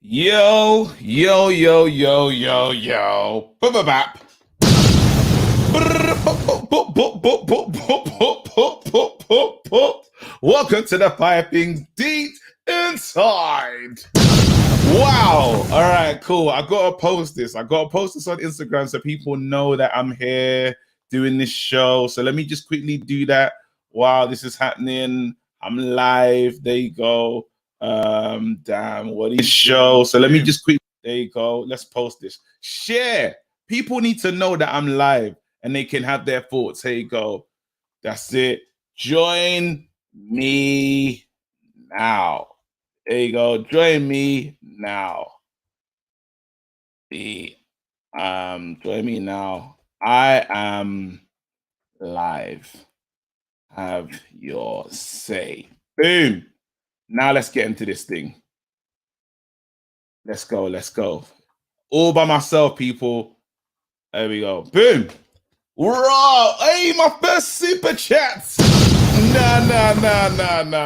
Yo, yo, yo, yo, yo, yo. Bap. Welcome to the Piping Deep Inside. Wow. All right, cool. I gotta post this. I gotta post this on Instagram so people know that I'm here doing this show. So let me just quickly do that while this is happening. I'm live. There you go. Damn, what is show? So let me just quickly. There you go. Let's post this. Share. People need to know that I'm live and they can have their thoughts. Here you go. That's it. Join me now. There you go. Join me now. The join me now. I am live. Have your say. Boom. Now let's get into this thing. Let's go. Let's go. All by myself, people. There we go. Boom. Raw. Hey, my first super chats.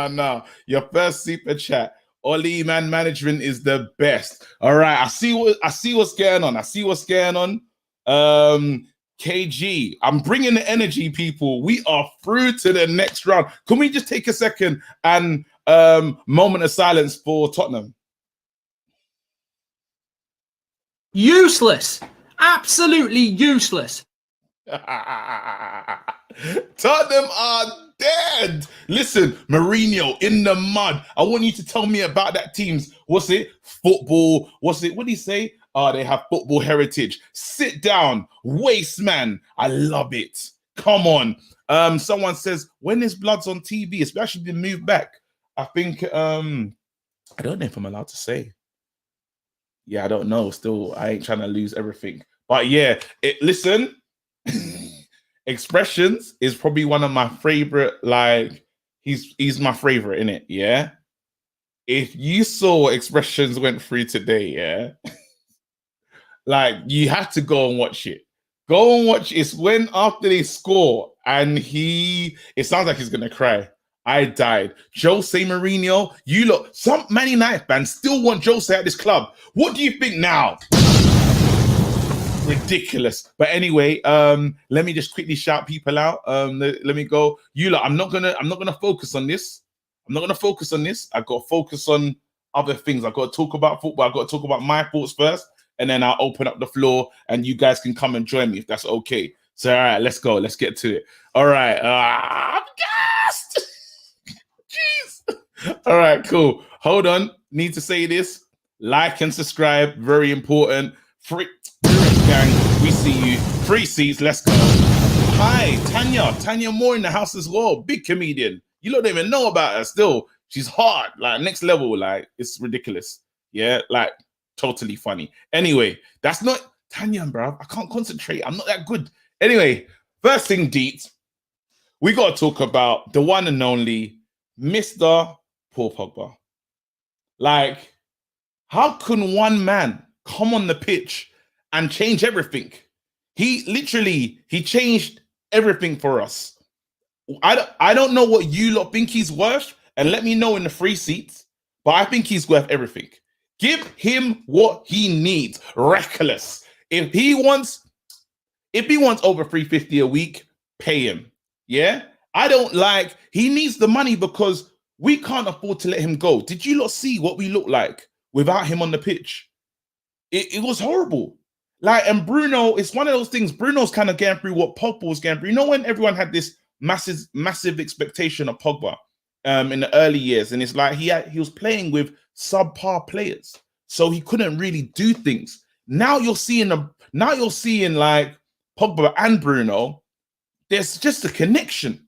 No. Your first super chat. Ollie Man Management is the best. All right. I see what's going on. KG, I'm bringing the energy, people. We are through to the next round. Can we just take a second and moment of silence for Tottenham? Useless. Absolutely useless. Tottenham are dead. Listen, Mourinho in the mud. I want you to tell me about that team's, what's it? Football. What's it? What did he say? They have football heritage. Sit down, waste man. I love it. Come on. Someone says, when is Bloods on TV? It's actually been moved back. I think, I don't know if I'm allowed to say. Yeah, I don't know. Still, I ain't trying to lose everything. But yeah, listen. Expressions is probably one of my favorite. Like he's my favorite in it. Yeah. If you saw what Expressions went through today, yeah, like you have to go and watch it. Go and watch. It's when after they score and it sounds like he's gonna cry. I died. Jose Mourinho, you look. Some Man United fans still want Jose at this club. What do you think now? Ridiculous. But anyway, let me just quickly shout people out. Let me go. You lot, I'm not gonna focus on this. I got to focus on other things. I got to talk about football. I got to talk about my thoughts first, and then I'll open up the floor and you guys can come and join me if that's okay. So all right, let's go. Let's get to it. All right. I'm gassed. Jeez. All right, cool. Hold on. Need to say this. Like and subscribe. Very important. Free gang, we see you. Free seats, let's go. Hi, Tanya Moore in the house as well. Big comedian. You don't even know about her still. She's hard, like next level. Like it's ridiculous. Yeah, like totally funny. Anyway, that's not Tanya, bro. I can't concentrate. I'm not that good. Anyway, first thing, Deet, we got to talk about the one and only Mr. Paul Pogba. Like, how can one man come on the pitch and change everything? He changed everything for us. I don't know what you lot think he's worth, and let me know in the free seats, but I think he's worth everything. Give him what he needs. Reckless. If he wants over 350 a week, pay him. Yeah? He needs the money because we can't afford to let him go. Did you lot see what we look like without him on the pitch? It was horrible. Like, and Bruno, it's one of those things. Bruno's kind of getting through what Pogba was getting through. You know, when everyone had this massive expectation of Pogba in the early years, and it's like he was playing with subpar players, so he couldn't really do things. Now you're seeing like Pogba and Bruno. There's just a connection.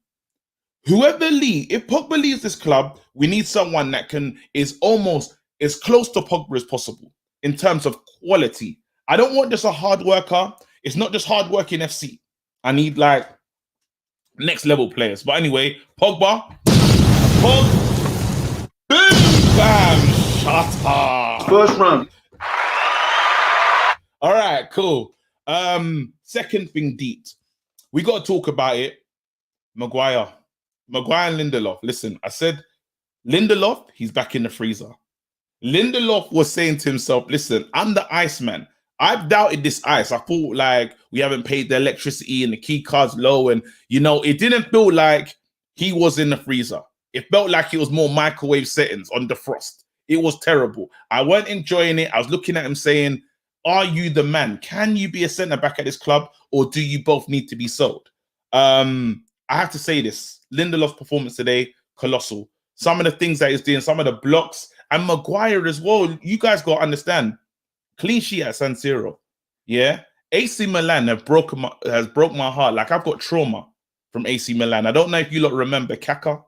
If Pogba leaves this club, we need someone that is almost as close to Pogba as possible in terms of quality. I don't want just a hard worker. It's not just hard working FC. I need like next level players. But anyway, Pogba. Boom, bam, shut up. First round. All right, cool. Second thing, Deet. We got to talk about it. Maguire and Lindelof. Listen, I said Lindelof, he's back in the freezer. Lindelof was saying to himself, listen, I'm the Iceman. I've doubted this ice. I thought like we haven't paid the electricity and the key card's low. And, you know, it didn't feel like he was in the freezer. It felt like it was more microwave settings on defrost. It was terrible. I weren't enjoying it. I was looking at him saying, are you the man? Can you be a centre back at this club, or do you both need to be sold? I have to say this. Lindelof's performance today, colossal. Some of the things that he's doing, some of the blocks, and Maguire as well. You guys got to understand, clean sheet at San Siro. Yeah, AC Milan has broke my heart. Like I've got trauma from AC Milan. I don't know if you lot remember Kaka,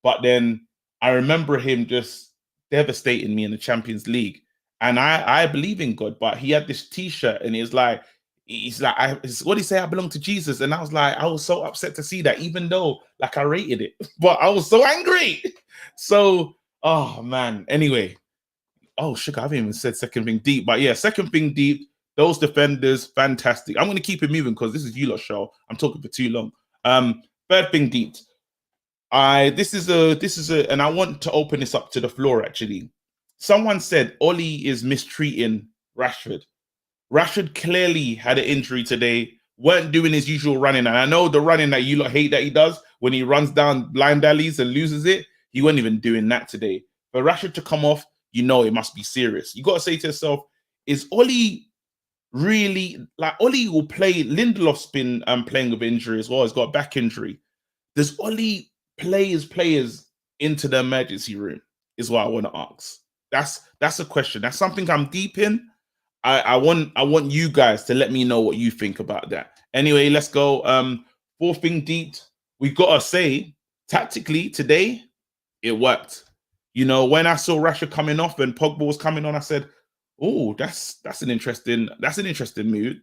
but then I remember him just devastating me in the Champions League. And I believe in God, but he had this T-shirt, and he's like, what did he say? I belong to Jesus. And I was so upset to see that, even though like I rated it, but I was so angry. So, oh man. Anyway, oh sugar, I haven't even said second thing deep, but yeah, second thing deep. Those defenders, fantastic. I'm going to keep it moving because this is you lot show. I'm talking for too long. Third thing deep. This is a, and I want to open this up to the floor actually. Someone said Oli is mistreating Rashford. Rashford clearly had an injury today, weren't doing his usual running. And I know the running that you lot hate that he does when he runs down blind alleys and loses it. He wasn't even doing that today. For Rashford to come off, you know it must be serious. You got to say to yourself, is Oli really, like Oli will play, Lindelof's been playing with injury as well. He's got a back injury. Does Oli play his players into the emergency room is what I want to ask. That's a question. That's something I'm deep in. I want you guys to let me know what you think about that. Anyway, let's go. Fourth thing deep. We've got to say, tactically today, it worked. You know, when I saw Rashford coming off and Pogba was coming on, I said, "Oh, that's an interesting move."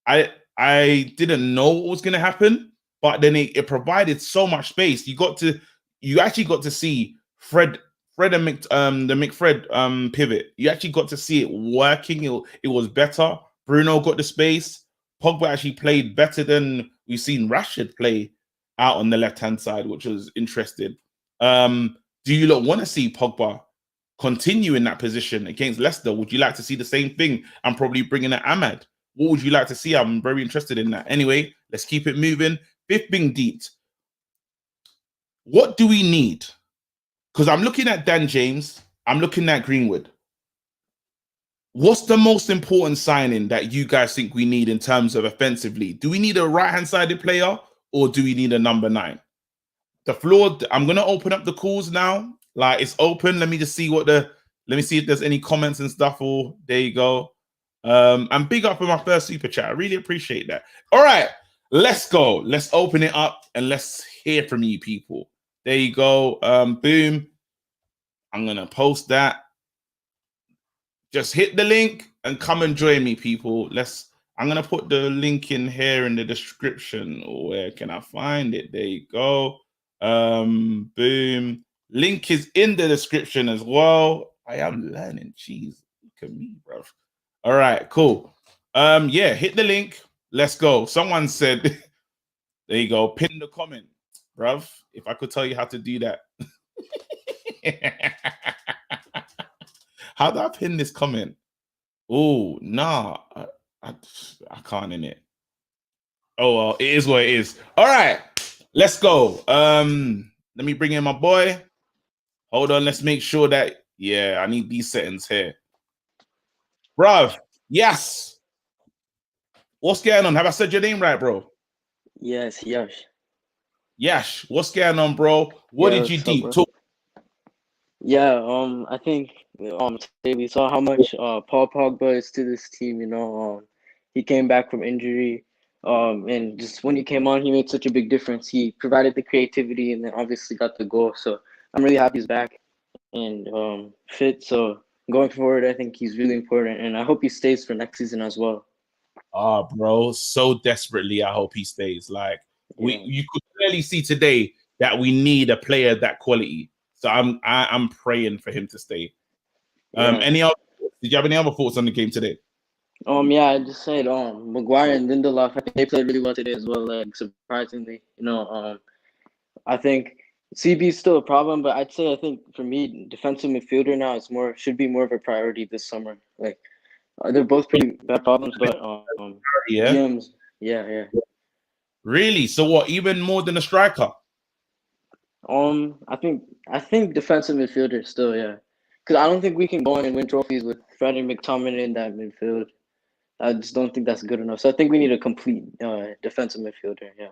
I didn't know what was going to happen, but then it provided so much space. You actually got to see Fred and the McFred pivot. You actually got to see it working. It was better. Bruno got the space. Pogba actually played better than we've seen Rashford play out on the left-hand side, which was interesting. Do you lot want to see Pogba continue in that position against Leicester? Would you like to see the same thing and probably bringing in Ahmad? What would you like to see? I'm very interested in that. Anyway, let's keep it moving. Fifth thing deep. What do we need? Because I'm looking at Dan James, I'm looking at Greenwood. What's the most important signing that you guys think we need in terms of offensively? Do we need a right-hand sided player, or do we need a number 9? The floor, I'm going to open up the calls now. Like, it's open. Let me just see let me see if there's any comments and stuff. Or there you go. I'm big up for my first super chat. I really appreciate that. All right, let's go. Let's open it up and let's hear from you people. There you go. Boom. I'm going to post that. Just hit the link and come and join me, people. I'm going to put the link in here in the description. Where can I find it? There you go. Boom. Link is in the description as well. I am learning. Jeez, look at me, bro. All right, cool. Yeah, hit the link. Let's go. Someone said, there you go. Pin the comment, bruv. If I could tell you how to do that. How do I pin this comment? Oh, nah. I can't in it. Oh, well, it is what it is. All right, let's go. Let me bring in my boy. Hold on, let's make sure that, yeah, I need these settings here. Bruv, yes. What's going on? Have I said your name right, bro? Yes, Yash. Yash, what's going on, bro? What did you deep talk? Yeah, I think today we saw how much Paul Pogba is to this team. You know, he came back from injury, and just when he came on, he made such a big difference. He provided the creativity, and then obviously got the goal. So I'm really happy he's back and fit. So going forward, I think he's really important, and I hope he stays for next season as well. Oh, bro, so desperately, I hope he stays. Like you could clearly see today that we need a player that quality. So I'm praying for him to stay. Any other? Did you have any other thoughts on the game today? Yeah, I just said Maguire and Lindelof, I think they played really well today as well. Like surprisingly, you know, I think CB is still a problem, but I think for me, defensive midfielder now should be more of a priority this summer. Like they're both pretty bad problems, but Yeah. DMs, yeah. Really? So what? Even more than a striker? I think defensive midfielder still, yeah, because I don't think we can go on and win trophies with Freddie McTominay in that midfield. I just don't think that's good enough. So I think we need a complete defensive midfielder. Yeah.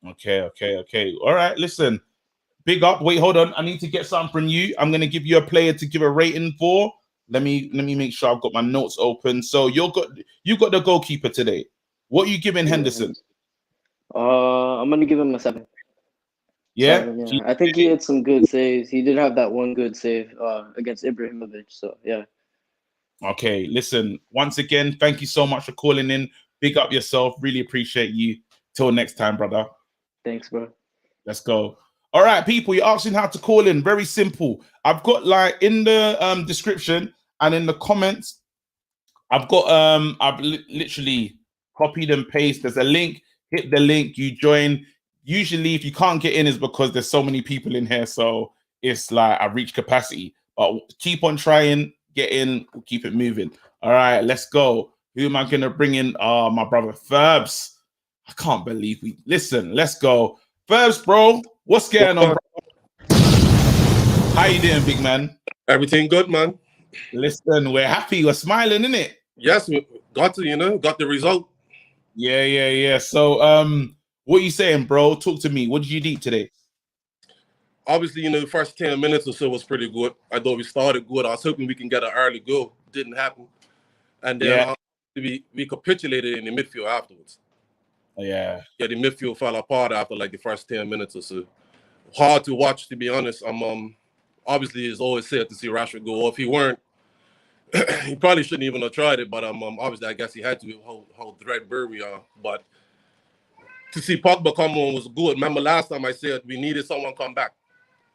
Okay. All right. Listen, big up. Wait, hold on. I need to get something from you. I'm gonna give you a player to give a rating for. Let me make sure I've got my notes open. So you got the goalkeeper today. What are you giving Henderson? I'm gonna give him a 7. Yeah. 7, yeah. I think he had some good saves. He did have that one good save against Ibrahimovic. So yeah. Okay. Listen. Once again, thank you so much for calling in. Big up yourself. Really appreciate you. Till next time, brother. Thanks, bro. Let's go. All right, people, you're asking how to call in. Very simple. I've got like in the description and in the comments, I've literally copied and pasted. There's a link. Hit the link. You join. Usually, if you can't get in, is because there's so many people in here. So it's like I've reached capacity. But keep on trying. Get in. We'll keep it moving. All right, let's go. Who am I gonna bring in? My brother Ferbs. I can't believe we listen. Let's go. Ferbs, bro. What's going on, bro? How you doing, big man? Everything good, man. Listen, we're happy. We're smiling, innit? Yes, we got the result. Yeah. So, what are you saying, bro? Talk to me. What did you eat today? Obviously, the first 10 minutes or so was pretty good. I thought we started good. I was hoping we can get an early goal. Didn't happen. And then we capitulated in the midfield afterwards. Yeah, the midfield fell apart after like the first 10 minutes or so. Hard to watch, to be honest. Obviously it's always sad to see Rashford go off. He weren't. He probably shouldn't even have tried it, but obviously I guess he had to. How threadbare we are. But to see Pogba come on was good. Remember last time I said we needed someone come back.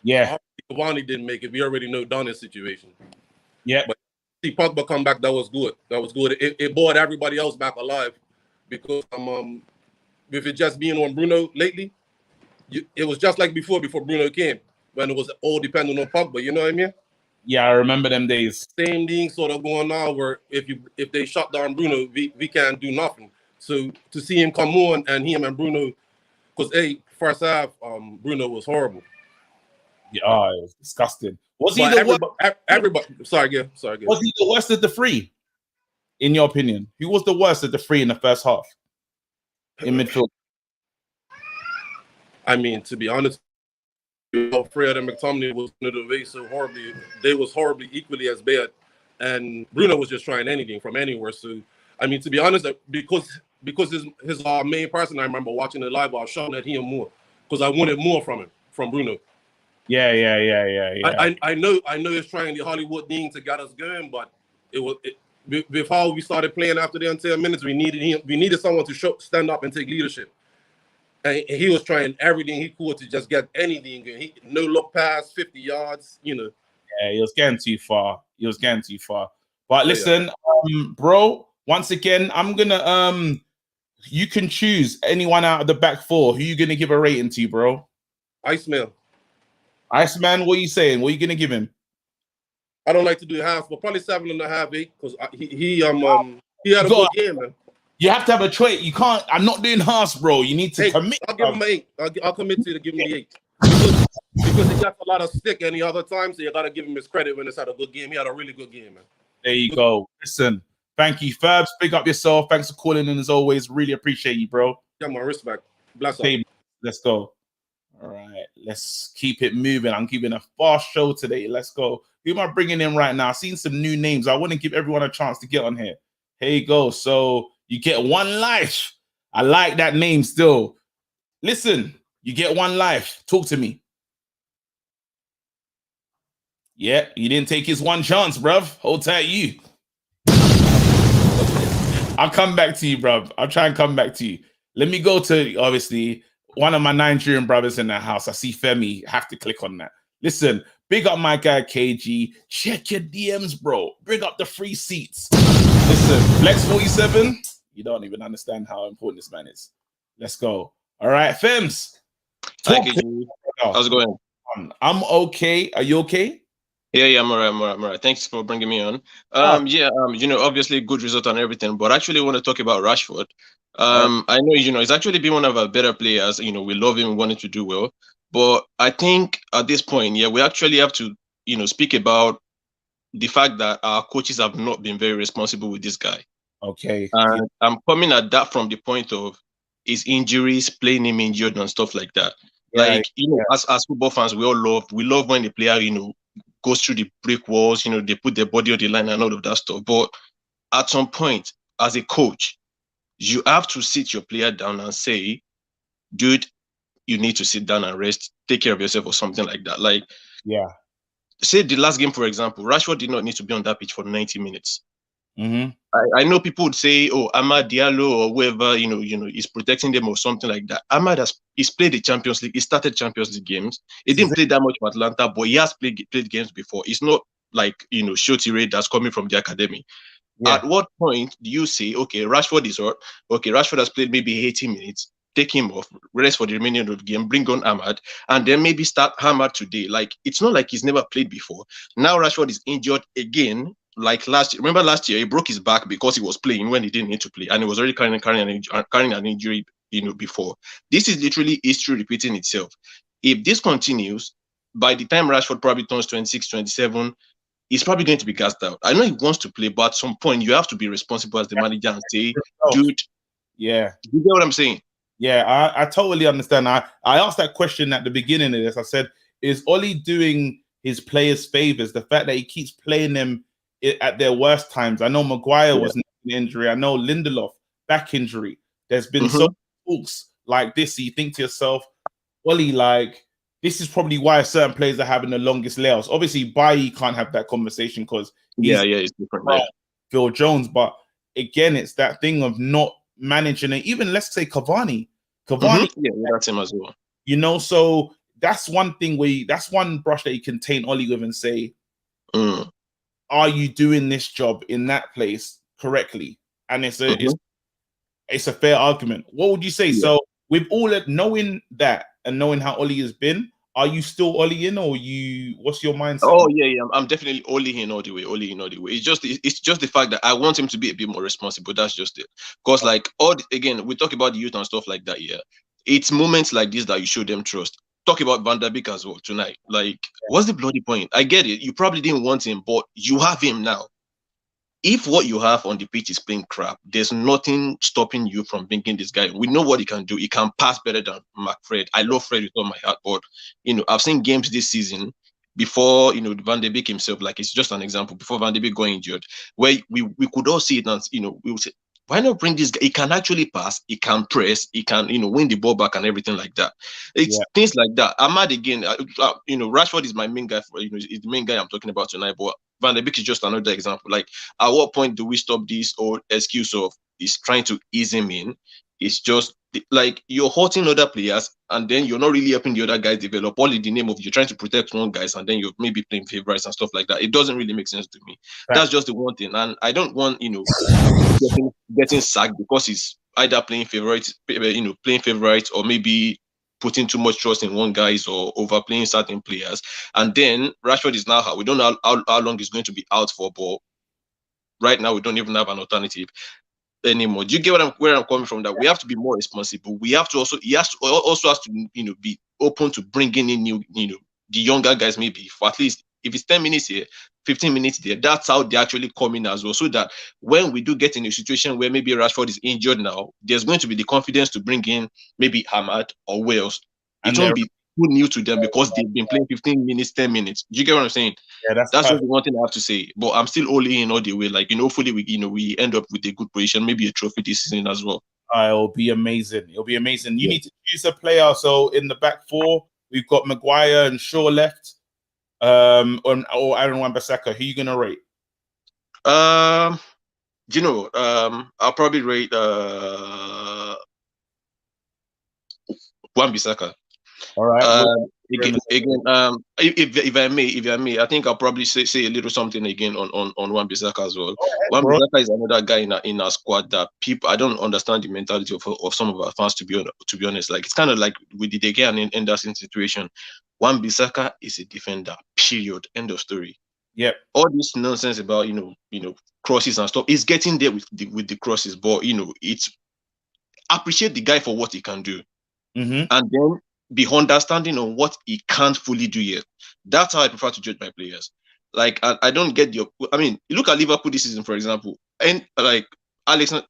yeah. Cavani didn't make it. We already know Donna's situation. Yeah. But see Pogba come back, that was good. It brought everybody else back alive because with it just being on Bruno lately, it was just like before Bruno came, when it was all dependent on Pogba. You know what I mean? Yeah, I remember them days. Same thing sort of going on where if they shut down Bruno, we can't do nothing. So to see him come on and him and Bruno, because first half Bruno was horrible. Yeah, it was disgusting. Was he the worst? Everybody, sorry, again. Was he the worst of the three? In your opinion, who was the worst of the three in the first half in midfield? I mean, to be honest, Fred and McTominay was so horribly. They was horribly equally as bad, and Bruno was just trying anything from anywhere. So, I mean, to be honest, because his main person, I remember watching it live, I was shouting at him more because I wanted more from Bruno. Yeah. I know he's trying the Hollywood thing to get us going, but with how we started playing after the 10 minutes, we needed someone to stand up and take leadership. And he was trying everything he could to just get anything. No look past 50 yards, Yeah, he was getting too far. But listen, bro, once again, I'm gonna you can choose anyone out of the back four. Who you gonna give a rating to, bro? Iceman, what are you saying? What are you gonna give him? I don't like to do half, but probably 7.5, 8, because he had a good game, man. You have to have a choice. You can't. I'm not doing halves, bro. You need to commit. I'll give him an 8. I'll commit to give him the 8 because he got a lot of stick any other time. So you gotta give him his credit when it's had a good game. He had a really good game, man. There you go. Listen, thank you, Ferbs. Big up yourself. Thanks for calling in as always. Really appreciate you, bro. Yeah, my respect. Bless up. Let's go. All right, let's keep it moving. I'm keeping a fast show today. Let's go. Who am I bringing in right now? I've seen some new names. I want to give everyone a chance to get on here. Here you go. So you get one life. I like that name still. Listen, you get one life. Talk to me. Yeah, you didn't take his one chance, bruv. Hold tight, you. I'll come back to you, bruv. I'll try and come back to you. Let me go to, obviously, one of my Nigerian brothers in the house. I see Femi. Have to click on that. Listen, big up my guy KG. Check your DMs, bro. Bring up the free seats. Listen, Flex 47. You don't even understand how important this man is. Let's go. All right, Fems. Talk Hi, to KG. me. How's it going? I'm okay. Are you okay? Yeah, I'm alright, I'm alright. Thanks for bringing me on. Oh, Obviously good result and everything, but I actually want to talk about Rashford. all right. I know, he's actually been one of our better players. We love him, we want him to do well. But I think at this point, yeah, we actually have to, speak about the fact that our coaches have not been very responsible with this guy. Okay. Yeah, And I'm coming at that from the point of his injuries, playing him injured and stuff like that. yeah, Like, yeah. as football fans, we love when the player, goes through the brick walls, they put their body on the line and all of that stuff. But at some point, as a coach, you have to sit your player down and say, dude, you need to sit down and rest, take care of yourself or something like that. Like, Yeah. say the last game, for example, Rashford did not need to be on that pitch for 90 minutes. Mm-hmm. I know people would say, "Oh, Amad Diallo or whoever, is protecting them or something like that." Amad he's played the Champions League. He started Champions League games. He This is didn't it. play that much for Atlanta, but he has played games before. It's not like Shoti Ray that's coming from the academy. Yeah. At what point do you say, okay, Rashford is hurt. Okay, Rashford has played maybe 80 minutes. Take him off, rest for the remaining of the game, bring on Ahmad, and then maybe start Ahmad today. Like, it's not like he's never played before. Now Rashford is injured again. Like last year, remember last year he broke his back because he was playing when he didn't need to play, and he was already carrying an injury, before. This is literally history repeating itself. If this continues, by the time Rashford probably turns 26, 27, he's probably going to be gassed out. I know he wants to play, but at some point you have to be responsible as the manager and say, Yourself. dude, Yeah. you get what I'm saying? Yeah, I totally understand. I asked that question at the beginning of this. I said, is Ollie doing his players favors? The fact that he keeps playing them at their worst times. I know Maguire was an injury. I know Lindelof, back injury. There's been so many talks like this. So you think to yourself, Ollie, like, this is probably why certain players are having the longest layoffs. Obviously, Bailly can't have that conversation because he's It's different. Yeah. Phil Jones. But again, it's that thing of not managing it. Even let's say Cavani. Yeah, that's him as well. So that's one thing that's one brush that you can taint Ollie with and say, are you doing this job in that place correctly? And it's a fair argument. What would you say? Yeah. So with all that, knowing that and knowing how Ollie has been, are you still Ollie in, or what's your mindset? Oh yeah. I'm definitely Ollie in all the way. It's just the fact that I want him to be a bit more responsible. That's just it. Because again, we talk about the youth and stuff like that. Yeah, it's moments like this that you show them trust. Talk about Van der Beek as well tonight. Like, what's the bloody point? I get it. You probably didn't want him, but you have him now. If what you have on the pitch is playing crap, there's nothing stopping you from bringing this guy. We know what he can do. He can pass better than McFred. I love Fred with all my heart, but I've seen games this season before Van de Beek himself. Like, it's just an example before Van de Beek got injured, where we could all see it, and we would say, why not bring this guy? He can actually pass, he can press, he can win the ball back and everything like that. It's things like that. Ahmad again, Rashford is my main guy is the main guy I'm talking about tonight, but Van de Beek is just another example. Like, at what point do we stop this old excuse of he's trying to ease him in? It's just like you're hurting other players, and then you're not really helping the other guys develop, all in the name of you're trying to protect one guys, and then you're maybe playing favorites and stuff like that. It doesn't really make sense to me. Right. That's just the one thing, and I don't want getting sacked because he's either playing favorites, or maybe putting too much trust in one guys or overplaying certain players. And then Rashford is now out. We don't know how long he's going to be out for, but right now we don't even have an alternative anymore. Do you get where I'm coming from? That we have to be more responsible. We have to also he has to be open to bringing in new the younger guys, maybe for at least if it's 10 minutes here, 15 minutes there. That's how they actually come in as well, so that when we do get in a situation where maybe Rashford is injured now, there's going to be the confidence to bring in maybe Ahmad or Wales. It won't be too new to them because they've been playing 15 minutes, 10 minutes. Do you get what I'm saying? Yeah, that's just the one thing I have to say. But I'm still only in all the way. Like, hopefully we end up with a good position, maybe a trophy this season as well. It'll be amazing. It'll be amazing. You need to choose a player. So in the back four, we've got Maguire and Shaw left. Or Aaron Wan-Bissaka. Who are you gonna rate? I'll probably rate Wan-Bissaka. All right. If I may, I think I'll probably say a little something again on Wan-Bissaka as well. bro. Wan-Bissaka is another guy in our squad that people, I don't understand the mentality of some of our fans, to be honest. Like, it's kind of like with the De Gea and Anderson situation. Wan-Bissaka is a defender. Period. End of story. Yep. All this nonsense about crosses and stuff is getting there with the crosses, but it's appreciate the guy for what he can do, Mm-hmm. and then be understanding on what he can't fully do yet. That's how I prefer to judge my players. Like, I don't get the. I mean, you look at Liverpool this season, for example, and like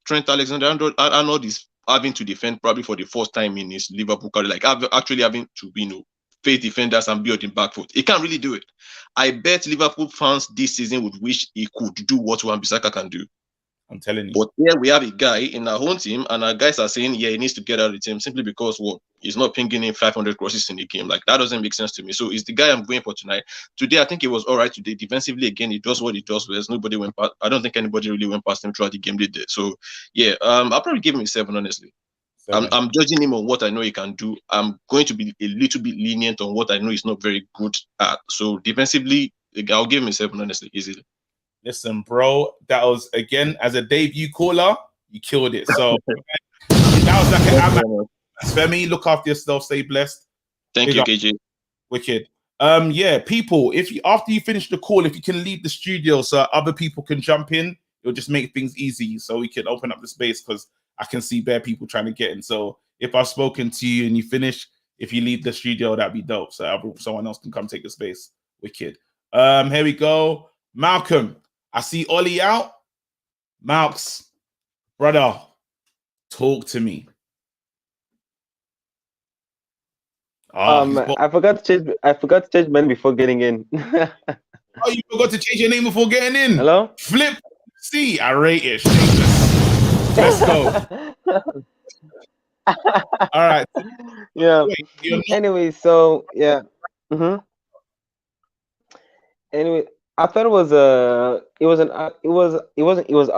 Trent Alexander-Arnold is having to defend probably for the first time in his Liverpool career, like actually having to face defenders and build in back foot. He can't really do it. I bet Liverpool fans this season would wish he could do what Wan-Bissaka can do. I'm telling you. But here we have a guy in our own team, and our guys are saying, yeah, he needs to get out of the team simply because he's not pinging in 500 crosses in the game. Like, that doesn't make sense to me. So it's the guy I'm going for tonight. Today, I think it was all right today. Defensively, again, he does what he does. There's nobody went past. I don't think anybody really went past him throughout the game, did they? So yeah, I'll probably give him a 7, honestly. 7. I'm judging him on what I know he can do. I'm going to be a little bit lenient on what I know he's not very good at. So defensively, I'll give him a 7, honestly, easily. Listen, bro, that was, again, as a debut caller, you killed it. So that was like an Femi, look after yourself, stay blessed. Thank you, KJ. Wicked. Yeah, people, after you finish the call, if you can leave the studio so other people can jump in, it'll just make things easy so we can open up the space, because I can see bare people trying to get in. So if I've spoken to you and you finish, if you leave the studio, that'd be dope. So someone else can come take the space. Wicked. Here we go. Malcolm, I see Ollie out. Malks, brother, talk to me. I forgot to change my name before getting in. Oh, you forgot to change your name before getting in. Hello? Flip. See, I rate it. Shameless. Let's go. All right. Yeah. Wait, Anyway, so yeah. Anyway, I thought it was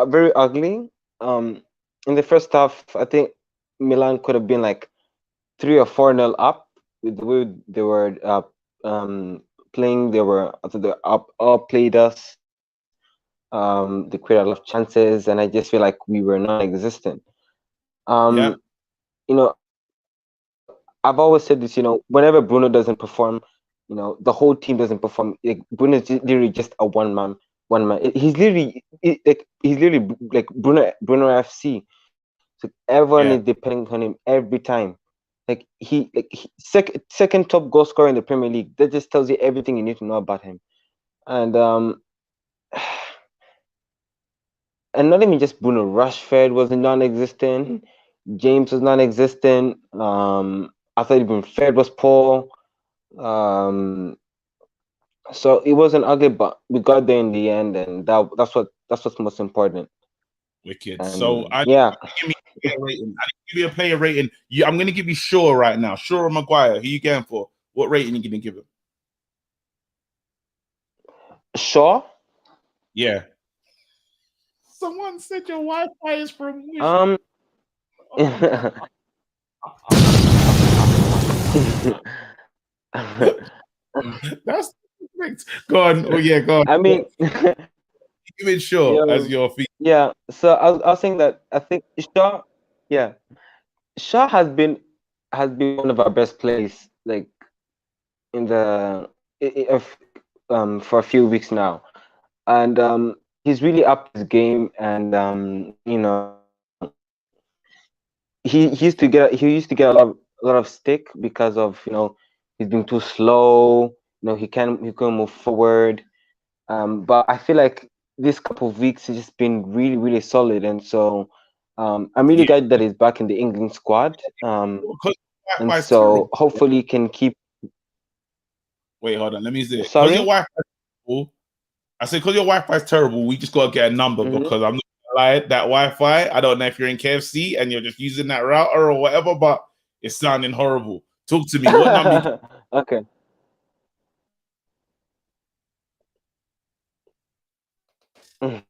very ugly. In the first half, I think Milan could have been like 3 or 4-0 up with the way they were playing. They outplayed us. They created a lot of chances, and I just feel like we were non-existent. Yeah. I've always said this. Whenever Bruno doesn't perform, the whole team doesn't perform. Like, Bruno is literally just a one man. He's literally like Bruno FC. So everyone is depending on him every time. Like he second top goal scorer in the Premier League. That just tells you everything you need to know about him. And and not even just Bruno. Rashford was non-existent. James was non-existent. I thought even Fred was poor. So it wasn't ugly, but we got there in the end, and that's what's most important. Wicked. And So yeah, give me a player rating. I give you a player rating. I'm going to give you Shaw right now. Shaw or Maguire. Who you going for? What rating are you going to give him? Shaw. Yeah. Someone said your Wi-Fi is from That's perfect. Go on. Oh yeah, go on. I mean, give it Shaw as your feet. Yeah. So I was saying that I think Shaw, yeah, Shaw has been one of our best players, like in the for a few weeks now, and he's really up his game, and he used to get a lot of stick because of he's been too slow. He can't move forward. But I feel like this couple of weeks has just been really, really solid, and so I'm really glad that he's back in the England squad. And so hopefully he can keep. Wait, hold on. Let me see it. Sorry? Because your Wi-Fi is terrible. I said because your Wi-Fi is terrible, we just gotta get a number because I'm not gonna lie, that Wi-Fi. I don't know if you're in KFC and you're just using that router or whatever, but it's sounding horrible. Talk to me. What number? Okay. I'm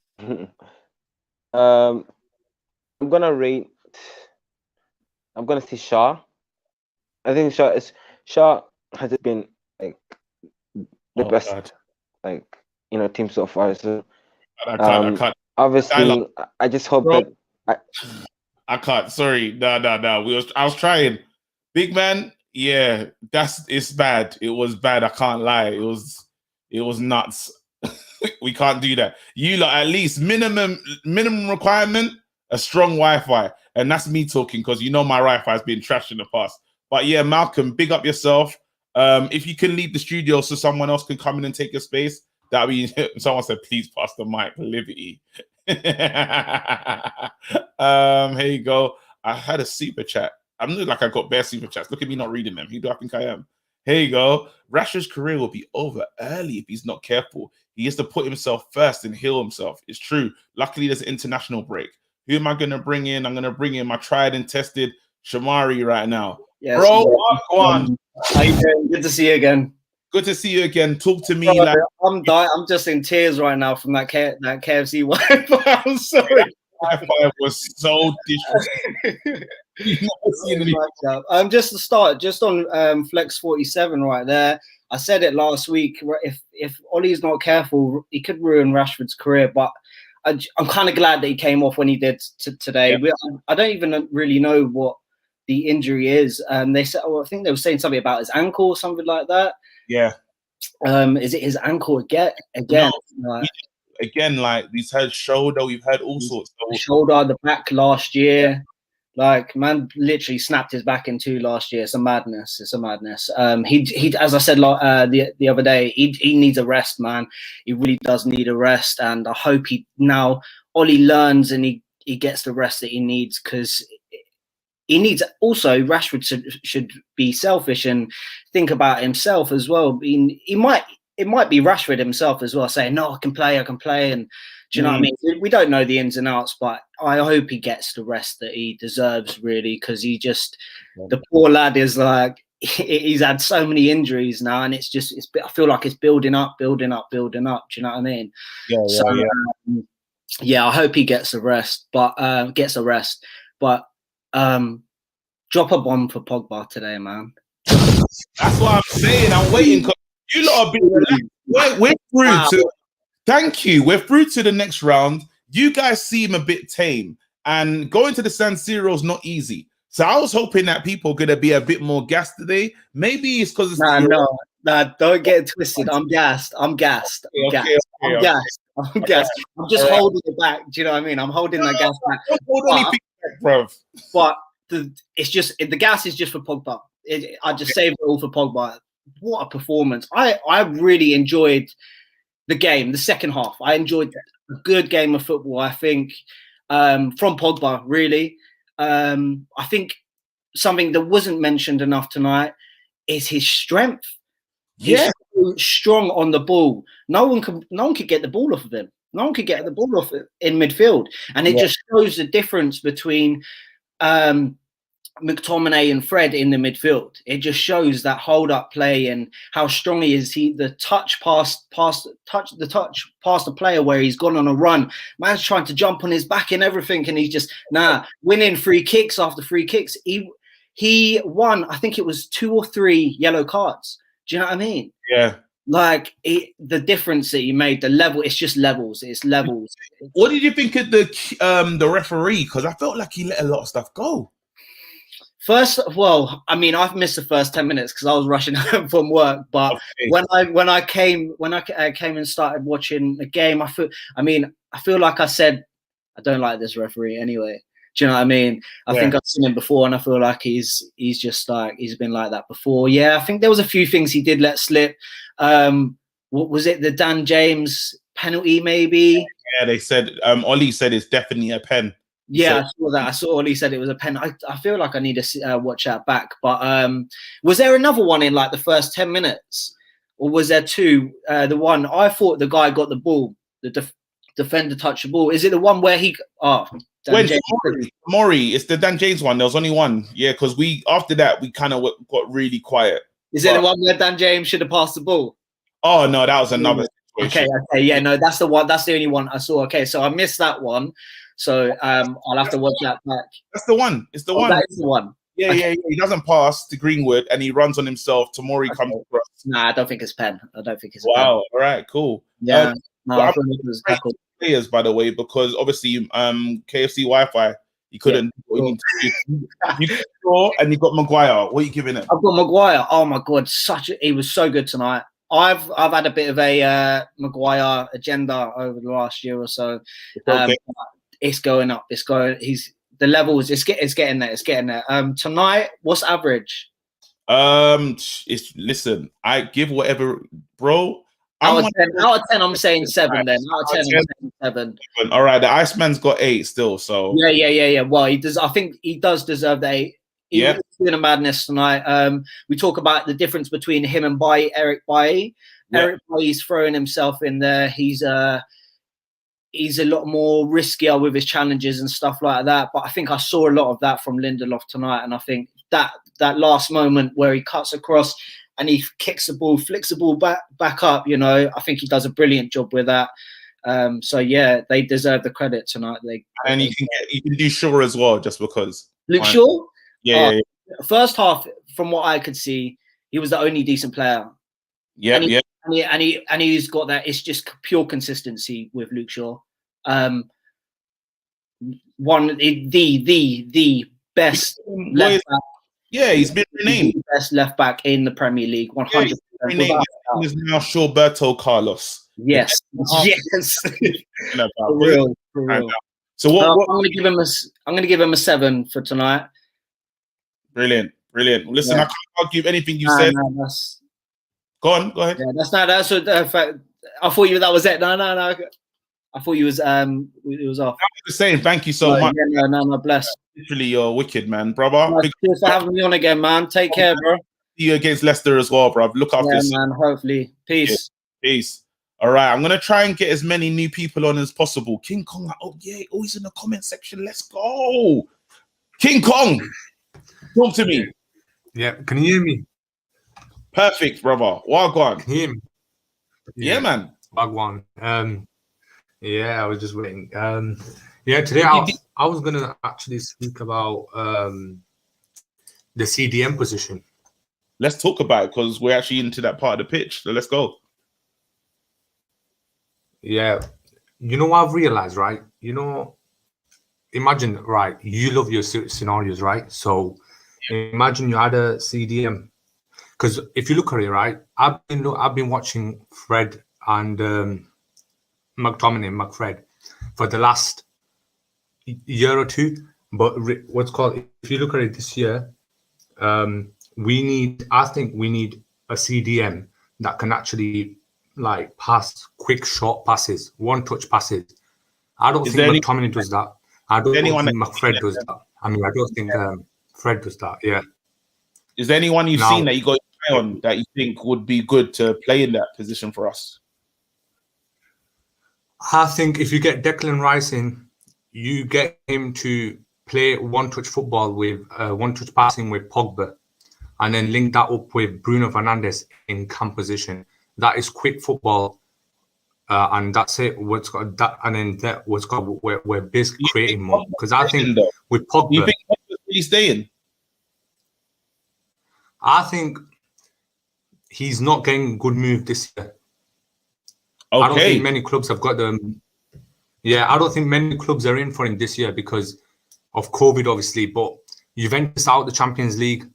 gonna say Shaw. I think Shaw has it been like the Oh, best God. like team so far. So I can't. obviously I just hope Bro. that I can't. Sorry. No. I was trying. Big man, yeah, it's bad. It was bad. I can't lie. It was nuts. We can't do that. You lot at least minimum requirement, a strong Wi-Fi. And that's me talking because my Wi-Fi has been trashed in the past. But yeah, Malcolm, big up yourself. If you can leave the studio so someone else can come in and take your space, that'd be someone said, please pass the mic, Liberty. Here you go. I had a super chat. I'm looking like I got bare super chats. Look at me not reading them. Who do I think I am? Here you go. Rashford's career will be over early if he's not careful. He has to put himself first and heal himself. It's true. Luckily, there's an international break. Who am I going to bring in? I'm going to bring in my tried and tested Shamari right now. Yes, bro, go on. How you doing? Good to see you again. Good to see you again. Talk to me. Bro, like I'm dying. I'm just in tears right now from that KFC Wi-Fi. I'm sorry. Wi-Fi was so disrespectful. Just to start, just on Flex 47 right there. I said it last week. If Ollie's not careful, he could ruin Rashford's career. But I'm kind of glad that he came off when he did today. Yeah. I don't even really know what the injury is. They said, I think they were saying something about his ankle or something like that. Yeah. Is it his ankle again? No, again, like we've had shoulder, we've had all sorts. The shoulder, the back last year. Yeah. Like, man literally snapped his back in two last year. It's a madness. He as I said the other day, he needs a rest, man. He really does need a rest, and I hope Ollie learns and he gets the rest that he needs, because he needs also Rashford should be selfish and think about himself as well. It might be Rashford himself as well saying, no, I can play, and do you know what I mean? We don't know the ins and outs, but I hope he gets the rest that he deserves, really, because the poor lad is like, he's had so many injuries now, and I feel like it's building up. Do you know what I mean? Yeah, I hope he gets a rest, but drop a bomb for Pogba today, man. That's what I'm saying. I'm waiting because you lot are being relaxed. We're through to. Thank you. We're through to the next round. You guys seem a bit tame, and going to the San Siro is not easy. So I was hoping that people are gonna be a bit more gassed today. Maybe it's because it's no, don't get it twisted. I'm gassed. I'm gassed. I'm gassed. I'm just holding it back. Do you know what I mean? I'm holding that gas back. Hold anything back, bro. But the gas is just for Pogba. I just saved it all for Pogba. What a performance! I really enjoyed the game, the second half. I enjoyed a good game of football, I think, from Pogba, really. I think something that wasn't mentioned enough tonight is his strength. Yeah. He's strong on the ball. No one could get the ball off of him. No one could get the ball off in midfield. And it just shows the difference between McTominay and Fred in the midfield. It just shows that hold-up play and how strong he is. The touch past the player where he's gone on a run. Man's trying to jump on his back and everything, and he's just winning free kicks after free kicks. He won, I think it was 2 or 3 yellow cards. Do you know what I mean? Yeah. Like the difference that he made, the level, it's just levels. It's levels. What did you think of the referee? Because I felt like he let a lot of stuff go. I've missed the first 10 minutes because I was rushing home from work. But when I came and started watching the game, I feel like I said, I don't like this referee anyway. Do you know what I mean? I think I've seen him before, and I feel like he's just like, he's been like that before. Yeah, I think there was a few things he did let slip. What was it? The Dan James penalty, maybe? Yeah, they said Ollie said it's definitely a pen. Yeah, I saw that. I saw Ollie said it was a pen. I feel like I need to watch that back. But was there another one in like the first 10 minutes? Or was there 2? The one, I thought the guy got the ball. The defender touched the ball. Is it the one where he... Maury, it's the Dan James one. There was only one. Yeah, because after that, we kind of got really quiet. Is it the one where Dan James should have passed the ball? Oh, no, that was another situation. Okay. Yeah, no, that's the one. That's the only one I saw. Okay, so I missed that one. So I'll have to watch that back. That's the one. It's the one. That is the one. Yeah, he doesn't pass to Greenwood, and he runs on himself. Tomori comes across. Nah, I don't think it's pen. I don't think it's Wow. All right. Cool. Yeah. No, I I'm thought it was great tackled. players, by the way, because obviously, KFC Wi-Fi, you couldn't. You got Shaw and you got Maguire. What are you giving him? I've got Maguire. Oh my god, he was so good tonight. I've had a bit of a Maguire agenda over the last year or so. It's going up. It's going. The levels. It's getting there. It's getting there. Tonight, what's average? Listen. I give whatever, bro. Out of 10, I'm saying 7. Then out of 10, I'm saying 7. All right, the Iceman's got 8 still. So yeah. Well, he does. I think he does deserve the 8. He's doing a madness tonight. We talk about the difference between him and Eric Bailly. Yeah. Eric Bailly's throwing himself in there. He's a lot more riskier with his challenges and stuff like that. But I think I saw a lot of that from Lindelof tonight, and I think that last moment where he cuts across and he kicks the ball, flicks the ball back up, you know, I think he does a brilliant job with that. So yeah, they deserve the credit tonight. And you can do Shaw as well, just because. Luke Shaw? Yeah. First half, from what I could see, he was the only decent player. Yeah. And he's got that. It's just pure consistency with Luke Shaw. The best left back. Yeah, he's been renamed the best left back in the Premier League. 100%. His name is now Shawberto Carlos. Yes. For real. So what? I'm going to give him a 7 for tonight. Brilliant. Listen, I can't give anything you said. No, go ahead. Yeah, that's what fact. I thought that was it. No. I thought you was it was off. I was just saying, thank you so much. Yeah, no, bless. Literally, you're wicked, man, brother. Cheers for having me on again, man. Take care, bro. See you against Leicester as well, bro. Look after yourself. Man. Hopefully, peace. All right, I'm gonna try and get as many new people on as possible. King Kong, always in the comment section. Let's go, King Kong. Talk to me. Yeah, can you hear me? Perfect, brother. Wagwan. Can you hear me? Yeah, man. Wagwan. Yeah, I was just waiting. Today I was gonna actually speak about the CDM position. Let's talk about it because we're actually into that part of the pitch. So let's go. Yeah, you know what I've realized, right? You know, imagine, right? You love your scenarios, right? So imagine you had a CDM, because if you look at it, right, I've been watching Fred and McFred for the last year or two. But if you look at it this year, I think we need a CDM that can actually like pass quick short passes, one-touch passes. I don't think McTominay does that. I don't think McFred does that. I mean, I don't think Fred does that. Yeah. Is there anyone you've seen that you got your eye on that you think would be good to play in that position for us? I think if you get Declan Rice in, you get him to play one-touch football with one-touch passing with Pogba, and then link that up with Bruno Fernandes in camp position. That is quick football, and that's it. We're basically creating more. Because I think with Pogba, you think Pogba's really staying? I think he's not getting good move this year. Okay. I don't think many clubs have got them. Yeah, I don't think many clubs are in for him this year because of COVID, obviously. But Juventus out the Champions League.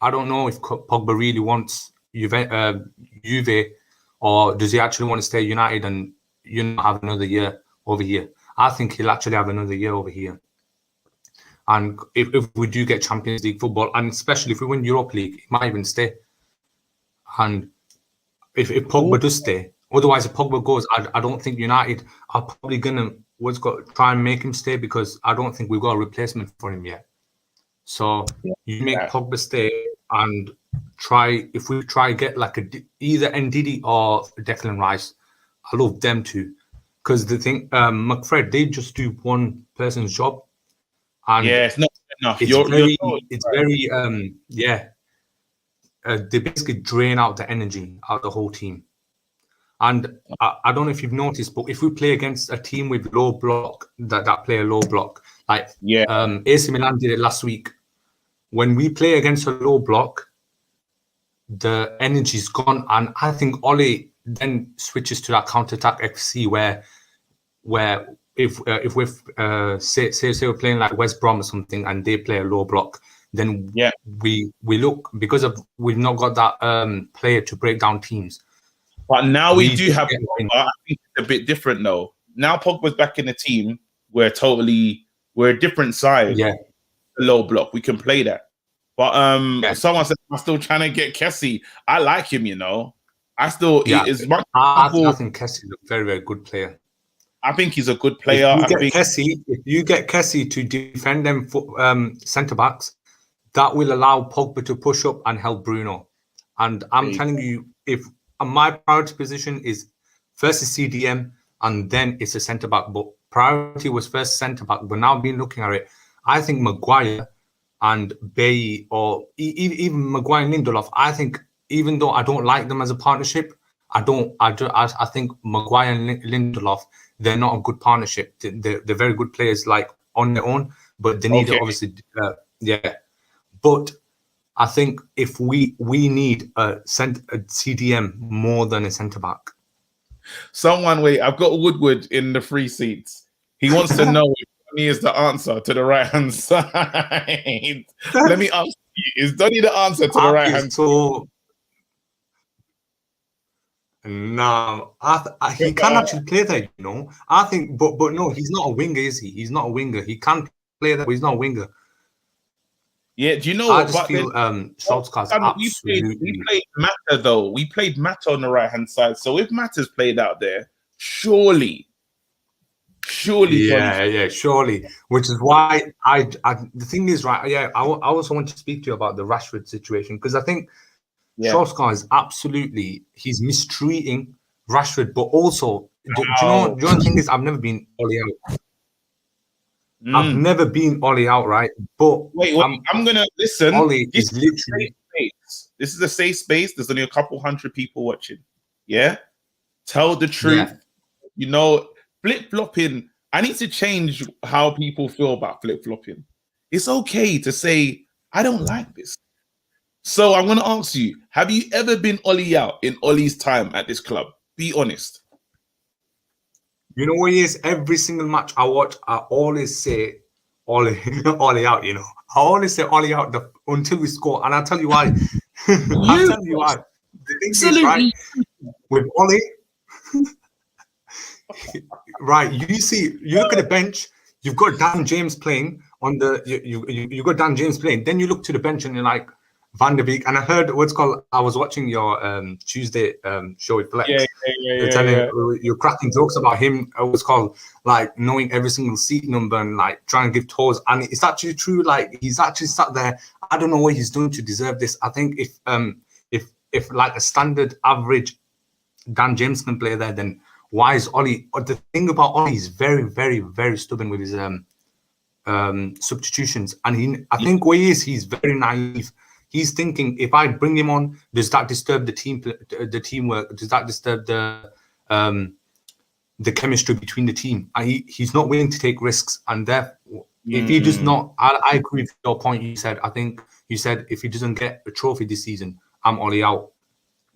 I don't know if Pogba really wants Juve, or does he actually want to stay United and have another year over here? I think he'll actually have another year over here. And if we do get Champions League football, and especially if we win Europa League, he might even stay. And if Pogba does stay, otherwise if Pogba goes, I don't think United are probably gonna try and make him stay, because I don't think we've got a replacement for him yet. So you make Pogba stay and if we try get like either Ndidi or Declan Rice, I love them too. Because the thing, McFred, they just do one person's job. And it's not enough. They basically drain out the energy out of the whole team. And I don't know if you've noticed, but if we play against a team with low block, that play a low block, like AC Milan did it last week, when we play against a low block, the energy's gone, and I think Ollie then switches to that counter-attack FC where if we're say we're playing like West Brom or something and they play a low block, then we look, because of we've not got that player to break down teams. But now we do have Pogba. I think it's a bit different though. Now Pogba's back in the team. We're a different side. Yeah. Low block. We can play that. But someone said I'm still trying to get Kessie. I like him, you know. I think Kessie's a very, very good player. I think he's a good player. If you get Kessie to defend them for centre backs, that will allow Pogba to push up and help Bruno. And I'm telling you, if my priority position is first is CDM and then it's a centre back, but priority was first centre back. But now being looking at it, I think Maguire and Bailly, or even Maguire and Lindelof, I think, even though I don't like them as a partnership, I think Maguire and Lindelof, they're not a good partnership. They're very good players, like on their own, but they need to obviously, But I think if we need a CDM more than a centre back. I've got Woodward in the free seats. He wants to know if Donny is the answer to the right hand side. Let me ask you: is Donny the answer to the right hand side? No, he can actually play there, you know. I think, but no, he's not a winger, is he? He's not a winger. He can play there, but he's not a winger. Yeah, do you know I just feel Solskjaer's absolutely... We played Mata, though. We played Mata on the right-hand side. So if Mata's played out there, surely. Yeah, surely. Which is why the thing is, right, I also want to speak to you about the Rashford situation, because I think Solskjaer is absolutely, he's mistreating Rashford, but also, do you know the thing is, I've never been Ollie out. I've never been Ollie out, right? But wait, I'm gonna listen. Ollie is literally. This is a safe space. There's only a couple hundred people watching. Yeah, tell the truth. Yeah. You know, flip flopping. I need to change how people feel about flip flopping. It's okay to say I don't like this. So I'm gonna ask you: have you ever been Ollie out in Ollie's time at this club? Be honest. You know what it is? Every single match I watch, I always say Ollie out, you know. I always say Ollie out until we score. And I'll tell you why. I'll tell you why. The thing is, right, with Ollie, right, you look at the bench, you've got Dan James playing on you got Dan James playing. Then you look to the bench and you're like, Van der Beek, and I heard I was watching your Tuesday show with Flex. You're cracking jokes about him. It was called like knowing every single seat number and like trying to give tours. And it's actually true. Like he's actually sat there. I don't know what he's doing to deserve this. I think if like a standard average Dan James can play there, then why is Ollie? The thing about Ollie is very, very, very stubborn with his substitutions. And I think what he is, he's very naive. He's thinking, if I bring him on, does that disturb the teamwork? Does that disturb the chemistry between the team? And he's not willing to take risks. And therefore, if he does not, I agree with your point. You said, I think you said, if he doesn't get a trophy this season, I'm Ollie out.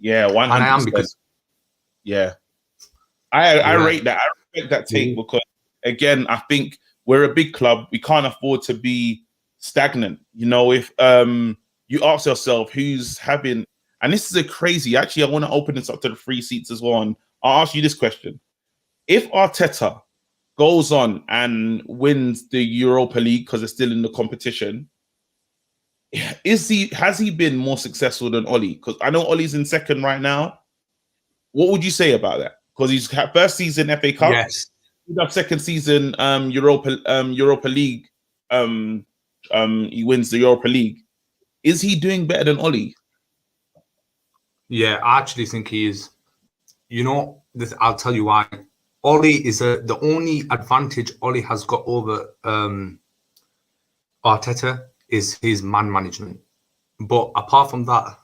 Yeah, 100%. And I am, because I rate that. I respect that take because, again, I think we're a big club. We can't afford to be stagnant. You know, if you ask yourself who's having, and this is a crazy, actually, I want to open this up to the free seats as well. And I'll ask you this question. If Arteta goes on and wins the Europa League because it's still in the competition, has he been more successful than Ollie? Because I know Ollie's in second right now. What would you say about that? Because he's had first season FA Cup. Yes. He's got second season Europa League. He wins the Europa League. Is he doing better than Ollie? Yeah, I actually think he is. You know, I'll tell you why. Ollie is the only advantage Ollie has got over Arteta is his man management. But apart from that,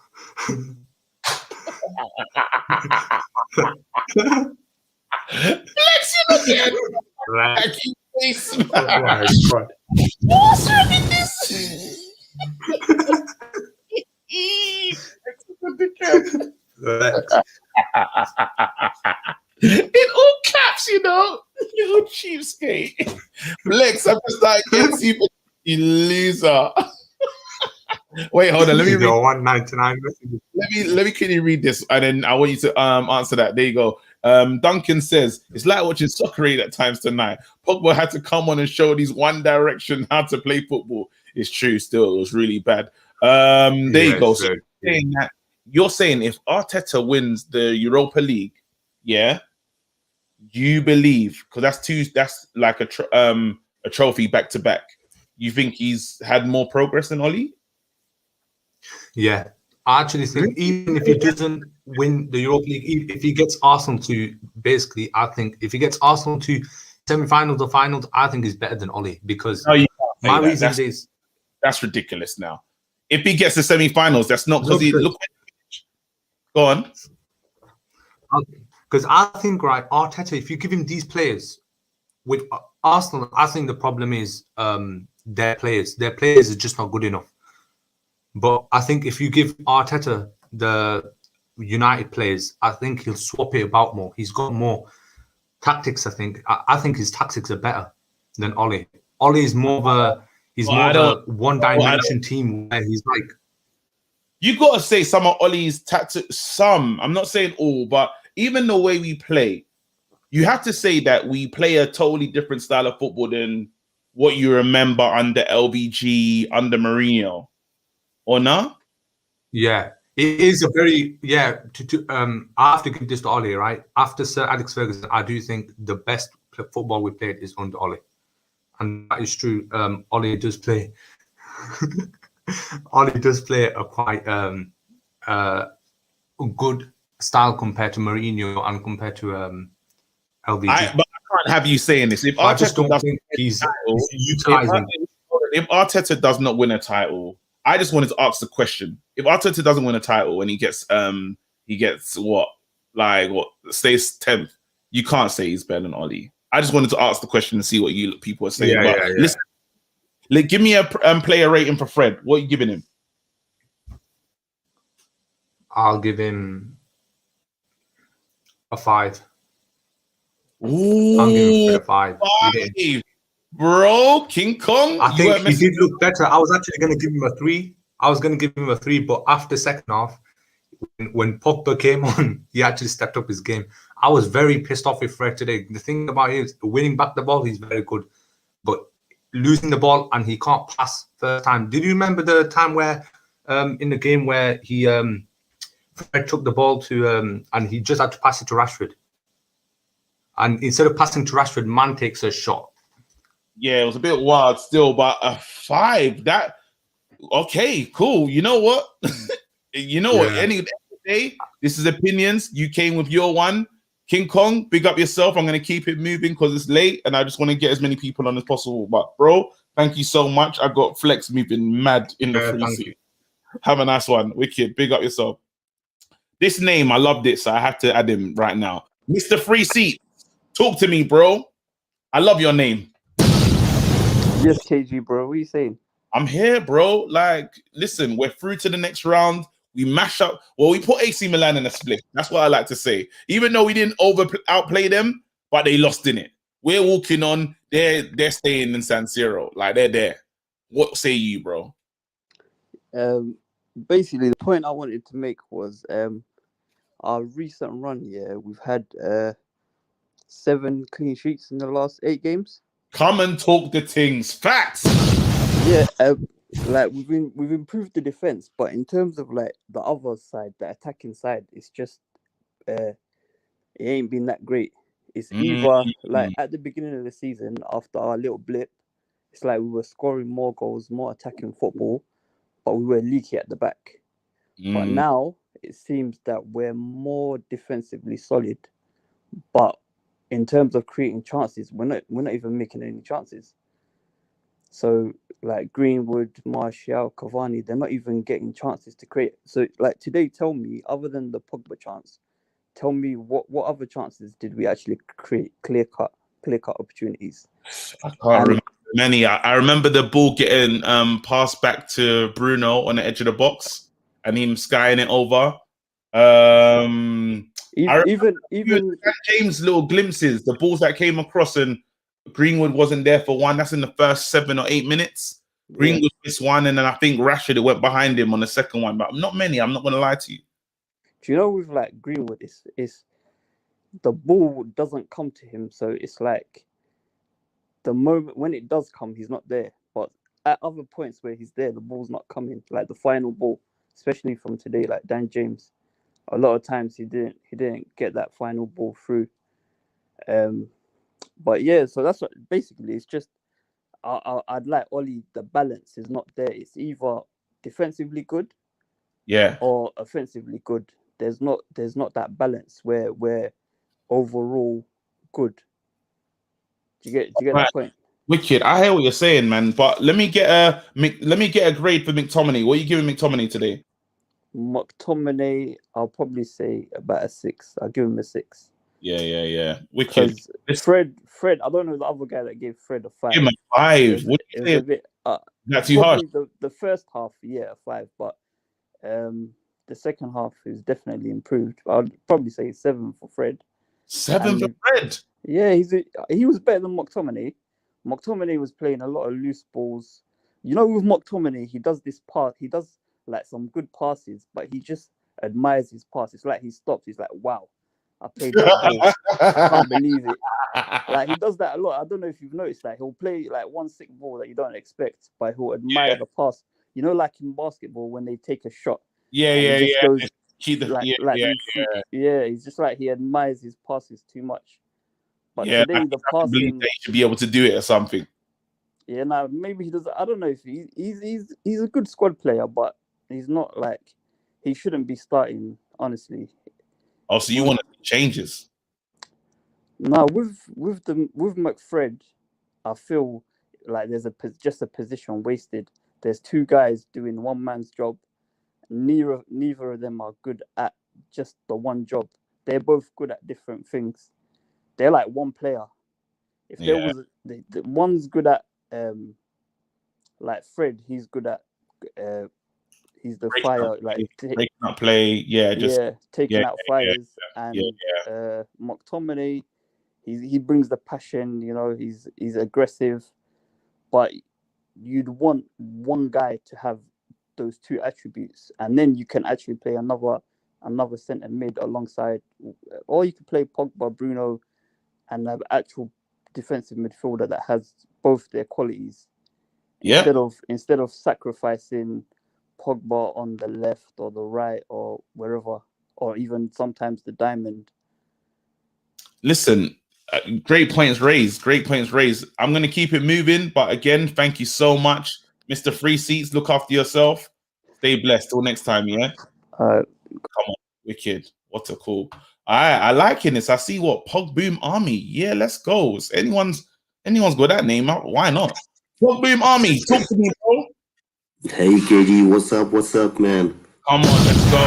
What's wrong with this? Relax. In all caps, you know, little cheapskate. Flex, I'm just like, yes, you loser. Wait, hold on. Let me He's read. got 199 messages. Let me quickly read this, and then I want you to answer that. There you go. Duncan says it's like watching soccer at times tonight. Pogba had to come on and show these One Direction how to play football. It's true. Still, it was really bad. There you go. So you're saying if Arteta wins the Europa League, yeah, you believe because that's like a trophy back to back. You think he's had more progress than Oli? Yeah, I actually think even if he doesn't win the Europa League, if he gets Arsenal to basically, I think if he gets Arsenal to semi-finals or finals, I think he's better than Oli because No, you can't say my that. reason is that's ridiculous. Now, if he gets the semi-finals, that's not because he look. Go on. Because I think Arteta, if you give him these players with Arsenal, I think the problem is their players. Their players are just not good enough. But I think if you give Arteta the United players, I think he'll swap it about more. He's got more tactics. I think his tactics are better than Oli. Oli is more of a one-dimension team where he's like. You got to say some of Ollie's tactics. Some, I'm not saying all, but even the way we play, you have to say that we play a totally different style of football than what you remember under LBG, under Mourinho. Or not? Yeah, it is a very I have to give this to Oli, right? After Sir Alex Ferguson, I do think the best football we played is under Oli, and that is true. Oli does play. Oli does play a quite good style compared to Mourinho and compared to LVG. But I can't have you saying this. If I just Arteta don't think he's utilizing. If Arteta does not win a title, I just wanted to ask the question: if Arteta doesn't win a title and he gets what stays 10th, you can't say he's better than Oli. I just wanted to ask the question and see what you people are saying. Listen, give me a player rating for Fred. What are you giving him? I'll give him a 5. Ooh, I'm giving him a 5. Bro, King Kong. I think he did look better. I was actually going to give him a 3. But after second half, when Pogba came on, he actually stepped up his game. I was very pissed off with Fred today. The thing about him is winning back the ball, he's very good. But losing the ball and he can't pass first time. Did you remember the time where in the game where he Fred took the ball to and he just had to pass it to Rashford? And instead of passing to Rashford, man takes a shot. Yeah, it was a bit wild still, but a 5. That okay, cool. You know what? What? Any day, this is opinions. You came with your one. King Kong, big up yourself. I'm gonna keep it moving because it's late and I just want to get as many people on as possible. But bro, thank you so much. I got Flex moving mad in the free seat. Have a nice one. Wicked. Big up yourself. This name, I loved it, so I have to add him right now. Mr. Free Seat. Talk to me, bro. I love your name. Yes, KG, bro. What are you saying? I'm here, bro. Like, listen, we're through to the next round. We mash up. Well, we put AC Milan in a split. That's what I like to say. Even though we didn't outplay them, but they lost in it. We're walking on. They're staying in San Siro. Like, they're there. What say you, bro? Basically, the point I wanted to make was our recent run. Yeah, we've had 7 clean sheets in the last 8 games. Come and talk the things. Facts. Yeah, like we've improved the defense, but in terms of like the other side, the attacking side, it's just it ain't been that great. It's either like at the beginning of the season, after our little blip, it's like we were scoring more goals, more attacking football, but we were leaky at the back. But now it seems that we're more defensively solid, but in terms of creating chances, we're not even making any chances. So like Greenwood, Martial, Cavani, they're not even getting chances to create. So like today, tell me, other than the Pogba chance, tell me what other chances did we actually create? Clear cut opportunities. I can't remember many. I remember the ball getting passed back to Bruno on the edge of the box and him skying it over. I remember Even James' little glimpses, the balls that came across, and Greenwood wasn't there for one. That's in the first 7 or 8 minutes. Greenwood missed one, and then I think Rashford went behind him on the second one, but not many. I'm not going to lie to you. do you know with like Greenwood, it's the ball doesn't come to him, so it's like the moment when it does come, he's not there. But at other points where he's there, the ball's not coming. Like the final ball, especially from today, like Dan James, a lot of times he didn't get that final ball through. But yeah, so that's what basically it's just. I'd like Ollie. The balance is not there. It's either defensively good, Yeah, or offensively good. There's not that balance where we're overall good. Do you get right. that point? Wicked. I hear what you're saying, man. But let me get a grade for McTominay. What are you giving McTominay today? McTominay, I'll probably say about a 6. I'll give him a 6. Yeah. Wicked. Because Fred, I don't know the other guy that gave Fred a 5. Give him a 5. What do It you was say? a bit. That's too harsh. Probably the first half, yeah, a 5, but the second half is definitely improved. I'd probably say 7 for Fred. 7 for Fred. Yeah, he was better than McTominay. McTominay was playing a lot of loose balls. You know, with McTominay, he does this part. He does like some good passes, but he just admires his pass. It's like he stops. He's like, "Wow, I played that ball. I can't believe it." Like he does that a lot. I don't know if you've noticed that he'll play like one sick ball that you don't expect, but he'll admire the pass. You know, like in basketball when they take a shot. Yeah. Goes He's just like he admires his passes too much. But yeah, today the passing, that he should be able to do it or something. yeah, now maybe he does. I don't know if he's a good squad player, but he's not like he shouldn't be starting. Honestly. Oh, so you want changes? No, with McFred, I feel like there's just a position wasted. There's 2 guys doing one man's job. Neither of them are good at just the one job. They're both good at different things. They're like one player. If there was the one's good at like Fred, he's good at he's the Breaking fire up, like breaking up play, taking out fires. And McTominay, he brings the passion. You know, he's aggressive, but you'd want one guy to have those 2 attributes, and then you can actually play another centre mid alongside, or you could play Pogba, Bruno, and have actual defensive midfielder that has both their qualities. Instead of sacrificing Pogba on the left or the right or wherever, or even sometimes the diamond. Listen, great points raised. Great points raised. I'm going to keep it moving, but again, thank you so much, Mr. Free Seats. Look after yourself. Stay blessed. Till next time, yeah. Come on, wicked. What a cool. I liking this. I see what Pog Boom Army. Yeah, let's go. Anyone's got that name out? Why not? Pog Boom Army. Talk to me, bro. Hey KD, what's up? What's up, man? Come on, let's go.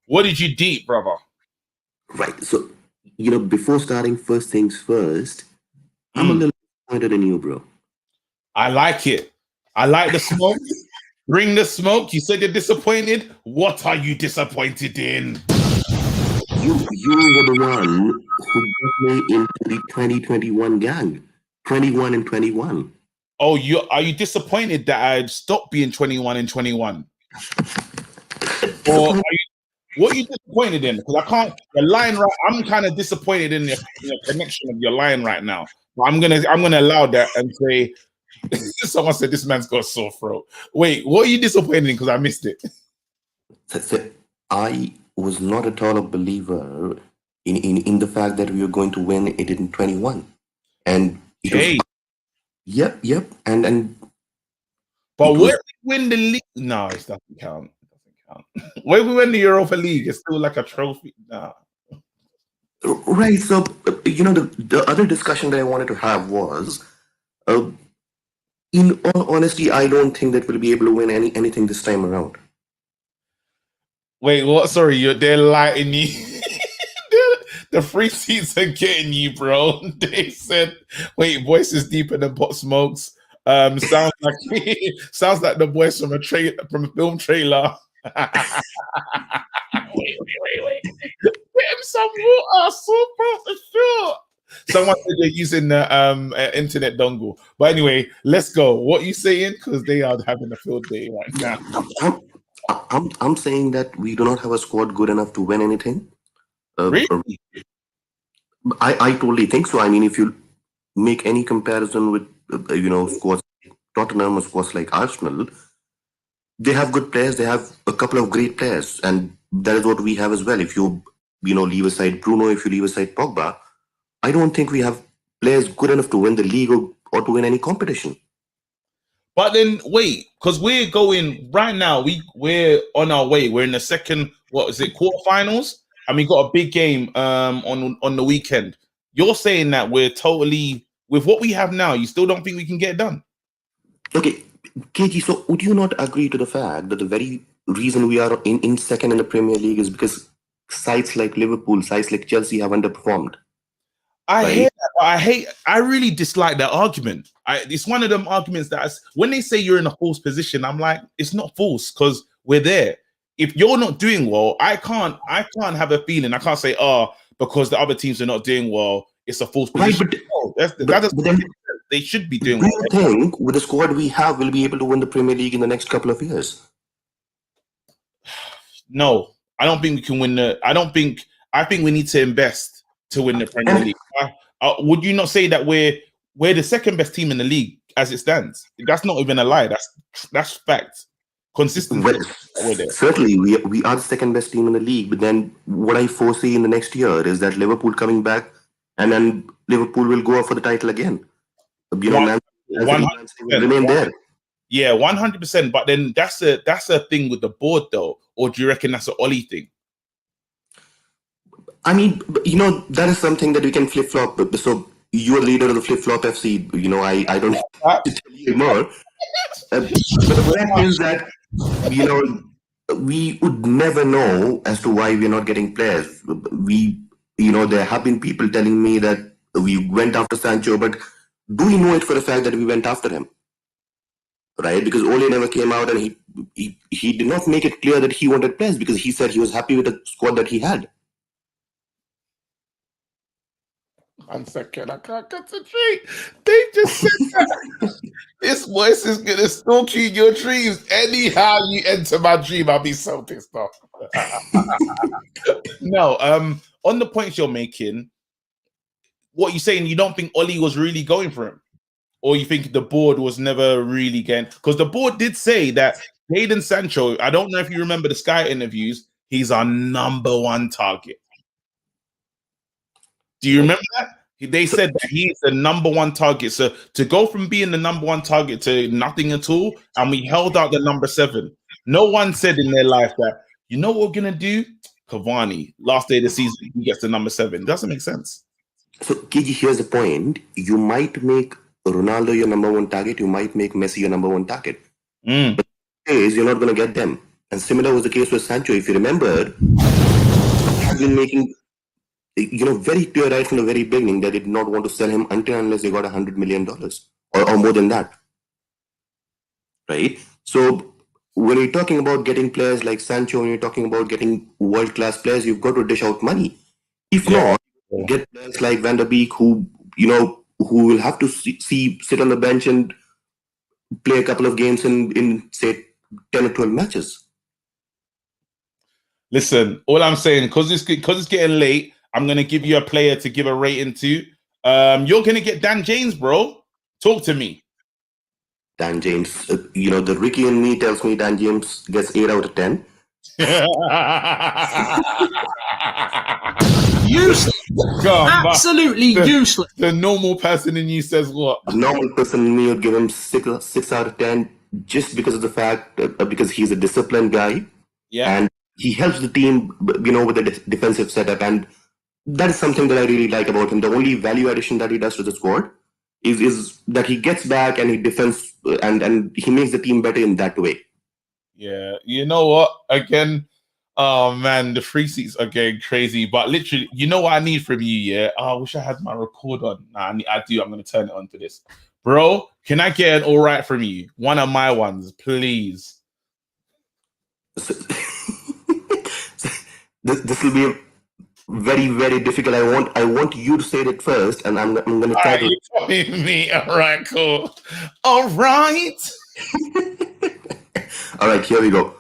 What did you deep, brother? Right. So, before starting, first things first, I'm a little disappointed in you, bro. I like it. I like the smoke. Bring the smoke. You said you're disappointed. What are you disappointed in? You were the one who got me into the 2021 gang. 21 and 21. Oh, are you disappointed that I stopped being 21 and 21? Or what are you disappointed in? Because I can't. Your line right. I'm kind of disappointed in the connection of your line right now. But I'm gonna allow that and say. Someone said this man's got a sore throat. Wait, what are you disappointed in? Because I missed it. I was not at all a believer in the fact that we were going to win it in 21, and yep, and. But when we win the league, no, it doesn't count. When we win the Europa League, it's still like a trophy. Nah. Right. So the other discussion that I wanted to have was. In all honesty, I don't think that we'll be able to win anything this time around. Wait, what? Sorry, they're lighting you. The Free Seats are getting you, bro. They said, "Wait, voices deeper than pot smokes." Sounds like the voice from a film trailer. Wait. Get him some water, super for sure. Someone said they're using the internet dongle. But anyway, let's go. What are you saying? Because they are having a field day right now. I'm saying that we do not have a squad good enough to win anything. Really? I totally think so. I mean, if you make any comparison with squads like Tottenham or squads like Arsenal, they have good players. They have a couple of great players, and that is what we have as well. If you leave aside Bruno, if you leave aside Pogba, I don't think we have players good enough to win the league or to win any competition. But then wait, because we're going right now. We're on our way. We're in the second. What is it? Quarterfinals, and we got a big game on the weekend. You're saying that we're totally with what we have now. You still don't think we can get it done? Okay, KG. So would you not agree to the fact that the very reason we are in second in the Premier League is because sides like Liverpool, sides like Chelsea have underperformed? I hate that, but I really dislike that argument. It's one of them arguments that when they say you're in a false position, I'm like, it's not false because we're there. If you're not doing well, I can't have a feeling. I can't say, because the other teams are not doing well, it's a false position. Right, No, they should be doing well. Do you think with the squad we have, we'll be able to win the Premier League in the next couple of years? No, I don't think we can win I think we need to invest to win the Premier League. Would you not say that we're the second best team in the league as it stands? That's not even a lie. That's fact. Consistency. Well, certainly, we are the second best team in the league. But then, what I foresee in the next year is that Liverpool coming back, and then Liverpool will go up for the title again. Man will remain there. Yeah, 100%. But then that's a thing with the board, though. Or do you reckon that's an Ollie thing? I mean, that is something that we can flip flop. So you're leader of the flip flop FC. I don't have to tell you more. But the fact is that we would never know as to why we're not getting players. There have been people telling me that we went after Sancho, but do we know it for the fact that we went after him? Right? Because Ole never came out and he did not make it clear that he wanted players because he said he was happy with the squad that he had. 1 second, I can't concentrate. They just said that. This voice is gonna stalk you in your dreams. Anyhow you enter my dream, I'll be so pissed off. No, on the points you're making, what you're saying, you don't think Ollie was really going for him? Or you think the board was never really getting, because the board did say that Jadon Sancho, I don't know if you remember the Sky interviews, he's our #1 target. Do you remember that? They said that he's the #1 target. So to go from being the #1 target to nothing at all, and we held out the #7. No one said in their life that, you know what we're gonna do? Cavani, last day of the season, he gets the #7. Doesn't make sense. So KG, here's the point. You might make Ronaldo your #1 target, you might make Messi your #1 target. But the case, you're not gonna get them. And similar was the case with Sancho. If you remember, has been making very clear right from the very beginning that they did not want to sell him until unless they got $100 million or more than that. Right? So when you're talking about getting players like Sancho, when you're talking about getting world-class players, you've got to dish out money. If not, get players like Van der Beek who will have to sit on the bench and play a couple of games in say 10 or 12 matches. Listen, all I'm saying, because it's getting late, I'm gonna give you a player to give a rating to. You're gonna get Dan James, bro. Talk to me. Dan James, the Ricky and me tells me Dan James gets 8 out of 10. Useless. Absolutely useless. The normal person in you says what? The normal person in me would give him 6 out of 10 just because of the fact because he's a disciplined guy. Yeah. And he helps the team, with the defensive setup. And that is something that I really like about him. The only value addition that he does to the squad is that he gets back and he defends and he makes the team better in that way. Yeah, you know what? Again, oh man, the free seats are getting crazy. But literally, you know what I need from you? Yeah, I wish I had my record on. Nah, I do. I'm gonna turn it on to this, bro. Can I get an all right from you? One of my ones, please. So, this will be very, very difficult. I want you to say it first, and I'm going to All try right, to. you copying me. All right, cool. All right. All right, here we go.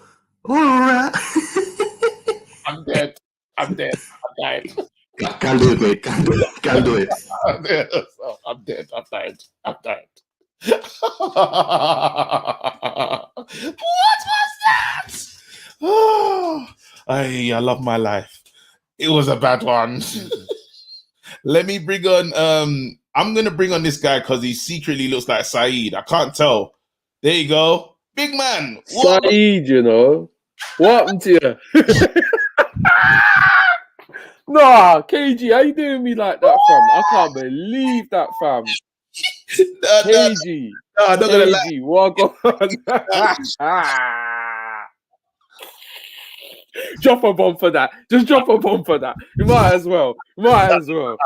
All right. I'm dead. I'm dead. I'm died. Can't do it, mate. Can't do it. I'm dead. I'm dead. I'm died. I'm died. What was that? Oh, I love my life. It was a bad one. Let me bring on I'm gonna bring on this guy because he secretly looks like Saeed. I can't tell. There you go. Big man. What? Saeed, you know. What happened to you? Nah, KG, how you doing me like that, fam? I can't believe that, fam. KG, no, I'm not gonna lie. KG, what on? Drop a bomb for that. Just drop a bomb for that. You might as well. Might as well.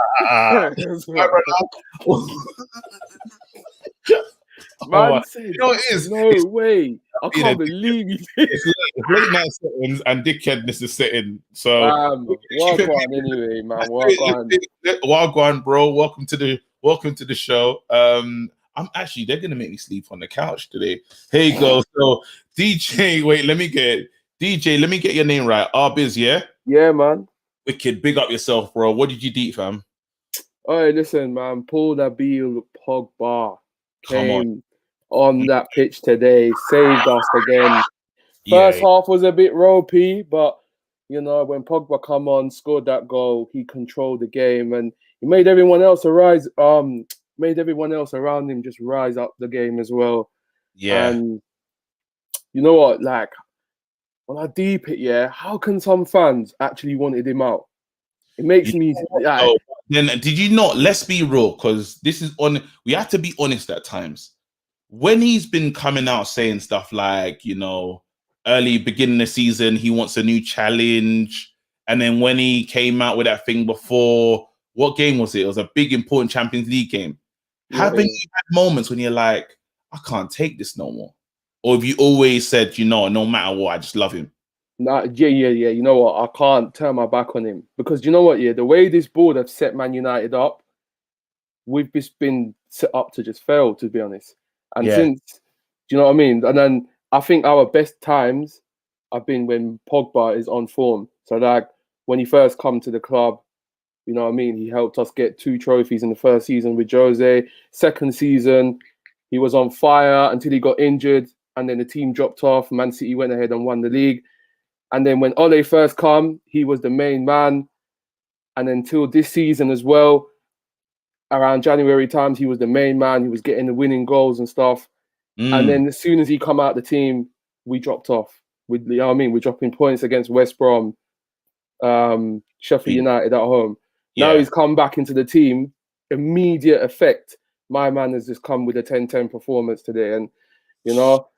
Man said, you know what it is? no way. I can't believe you did. It's late night settings and dickheadness is sitting. So walk on anyway, man. Walk on, bro. Welcome to the show. I'm actually they're gonna make me sleep on the couch today. Here you go. So DJ, wait, let me get your name right. Arbiz, yeah? Yeah, man. Wicked, big up yourself, bro. What did you do, fam? All right, listen, man. Paul Nabil Pogba Come on that pitch today, saved us again. First half was a bit ropey, but you know, when Pogba come on, scored that goal, he controlled the game and he made everyone else made everyone else around him just rise up the game as well. Yeah. And you know what, like when I deep it, yeah, how can some fans actually wanted him out? It makes me like. Then did you not? Let's be real, because this is on. We have to be honest at times. When he's been coming out saying stuff like, you know, early beginning of the season, he wants a new challenge, and then when he came out with that thing before, what game was it? It was a big important Champions League game. Haven't you had moments when you're like, I can't take this no more? Or have you always said, you know, no matter what, I just love him? Nah, yeah. You know what? I can't turn my back on him because you know what? Yeah, the way this board have set Man United up, we've just been set up to just fail, to be honest. And since, do you know what I mean? And then I think our best times have been when Pogba is on form. So like when he first come to the club, you know what I mean? He helped us get 2 trophies in the first season with Jose. Second season, he was on fire until he got injured. And then the team dropped off. Man City went ahead and won the league. And then when Ole first come, he was the main man. And until this season as well, around January times, he was the main man. He was getting the winning goals and stuff. And then as soon as he come out the team, we dropped off. You know what I mean? We're dropping points against West Brom, Sheffield United at home. Now he's come back into the team, immediate effect. My man has just come with a 10-10 performance today. And, you know,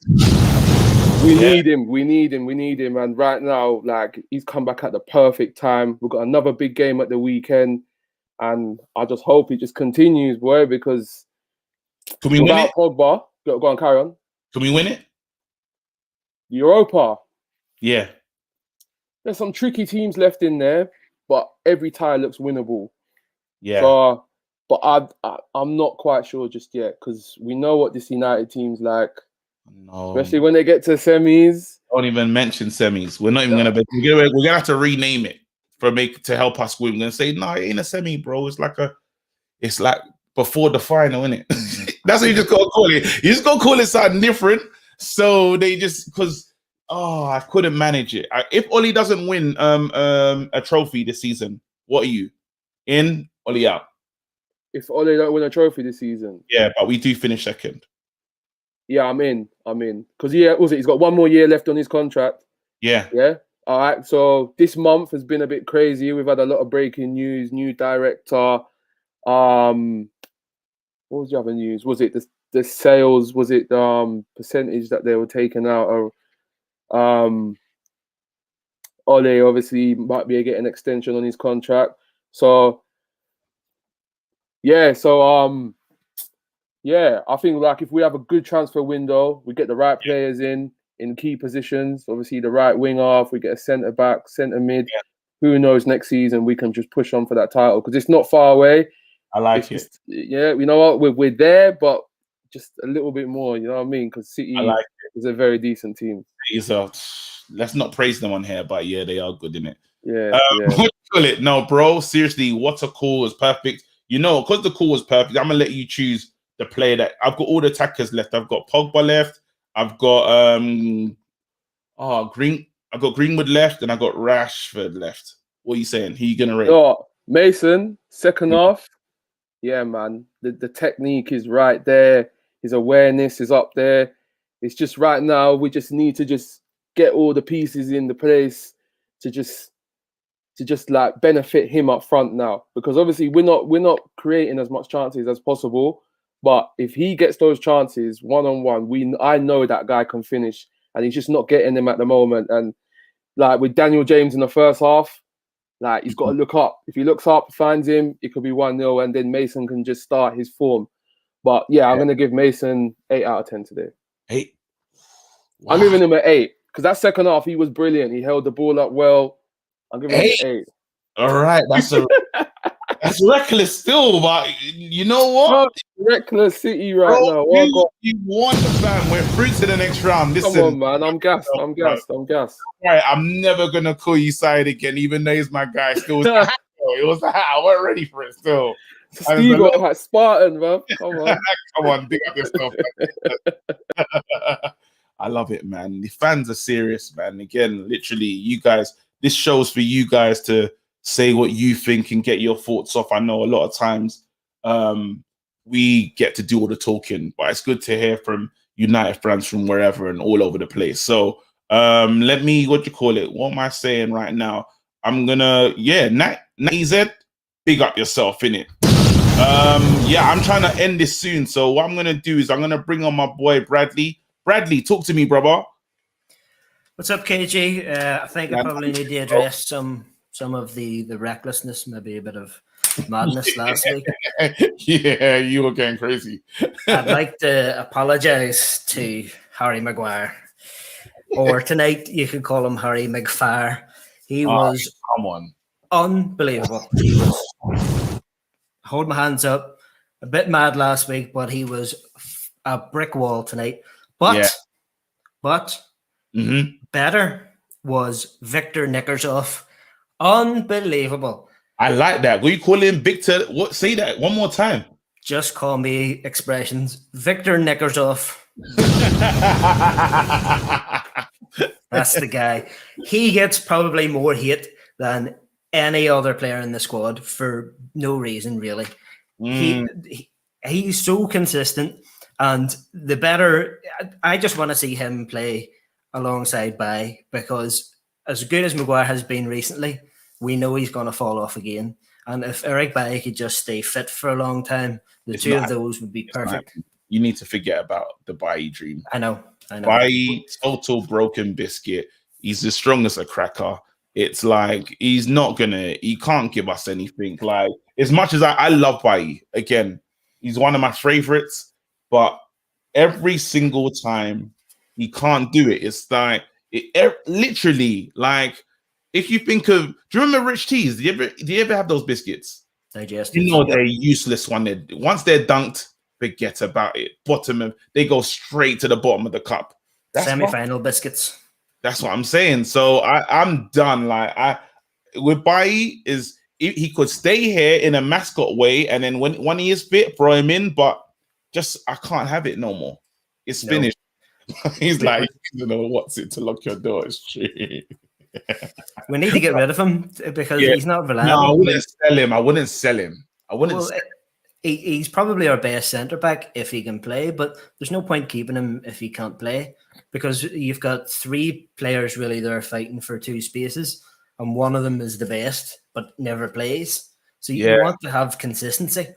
we need him. And right now, like, he's come back at the perfect time. We've got another big game at the weekend. And I just hope it just continues, boy, because can we win it? Pogba, go on, carry on. Can we win it? Europa. Yeah. There's some tricky teams left in there, but every tie looks winnable. Yeah. So, but I'm not quite sure just yet because we know what this United team's like. No. Especially when they get to semis. Don't even mention semis. We're not even gonna. We're gonna have to rename it to help us win. We're gonna say, no, it ain't a semi, bro. It's like before the final, isn't it? That's what you just gotta call it. You just gotta call it something different. So they just because I couldn't manage it. If Oli doesn't win a trophy this season, what are you in? Oli out. If Ole don't win a trophy this season, yeah, but we do finish second. Yeah, I'm in. Because he's got 1 more year left on his contract. Yeah. Yeah. All right. So this month has been a bit crazy. We've had a lot of breaking news, new director. What was the other news? Was it the sales? Was it percentage that they were taking out? Or Ole obviously might be getting an extension on his contract. So yeah, yeah, I think like if we have a good transfer window, we get the right players in, in key positions. Obviously, the right winger. If we get a centre back, centre mid, who knows? Next season we can just push on for that title because it's not far away. I like it's just, yeah, you know what? We're there, but just a little bit more. You know what I mean? Because City is a very decent team. Let's not praise them on here, but yeah, they are good in it. Yeah, What call it? No, bro. Seriously, what a call was perfect. You know, because the call was perfect, I'm gonna let you choose the player that I've got. All the attackers left. I've got Pogba left. I've got I've got Greenwood left, and I got Rashford left. What are you saying? Who you gonna rate? Oh, Mason, second half. Yeah, man. The technique is right there. His awareness is up there. It's just right now we just need to just get all the pieces in the place to just like benefit him up front now, because obviously we're not creating as much chances as possible. But if he gets those chances one-on-one, I know that guy can finish, and he's just not getting them at the moment. And like with Daniel James in the first half, like he's got to look up. If he looks up, finds him, it could be 1-0, and then Mason can just start his form. But yeah, I'm gonna give Mason 8 out of 10 today. 8. Wow. I'm giving him an 8 because that second half he was brilliant. He held the ball up well. I'm giving him an 8. All right, that's reckless still, but you know what? Reckless City right now. You won the fan. We're through to the next round. Listen, come on, man. I'm gassed. I'm gassed. All right, I'm never gonna call you side again, even though he's my guy. Still, it was a hat. I wasn't ready for it. Still, Steve had Spartan, man. Come on, come on, dig up yourself. I love it, man. The fans are serious, man. Again, literally, you guys. This show's for you guys to say what you think and get your thoughts off. I know a lot of times we get to do all the talking, but it's good to hear from United fans from wherever and all over the place. So let me, what am I saying right now? I'm gonna, Nat, big up yourself, innit? I'm trying to end this soon. So what I'm gonna do is I'm gonna bring on my boy Bradley. Bradley, talk to me, brother. What's up, KG? I think I probably need to address some of the recklessness, maybe a bit of madness last week. Yeah, you were going crazy. I'd like to apologise to Harry Maguire, or tonight you could call him Harry McFire. He was unbelievable. He was, hold my hands up, a bit mad last week, but he was a brick wall tonight. But better was Victor Nickersoff. Unbelievable. I like that. Will you call him Victor? What? Say that one more time. Just call me expressions. Victor Nickersoff. That's the guy. He gets probably more hate than any other player in the squad for no reason, really. He's so consistent, and the better. I just want to see him play alongside Bailly, because as good as Maguire has been recently, we know he's going to fall off again. And if Eric Bailly could just stay fit for a long time, the two of those would be perfect. You need to forget about the Bailly dream. I know. Bailly, total broken biscuit. He's as strong as a cracker. It's like he can't give us anything. Like, as much as I love Bailly, again, he's one of my favorites, but every single time he can't do it. It's like literally, like, if you think of, do you remember Rich Teas? Do you ever have those biscuits? Digestive. You know they're useless once they're dunked, forget about it. They go straight to the bottom of the cup. Semi-final biscuits. That's what I'm saying. So I'm done. Like with Bailly is he could stay here in a mascot way, and then when he is fit, throw him in. But just I can't have it no more. It's finished. He's like, you know, what's it to lock your door? It's true. We need to get rid of him because he's not reliable. No, I wouldn't sell him. He's probably our best centre back if he can play, but there's no point keeping him if he can't play, because you've got 3 players really that are fighting for 2 spaces, and one of them is the best but never plays. So you want to have consistency.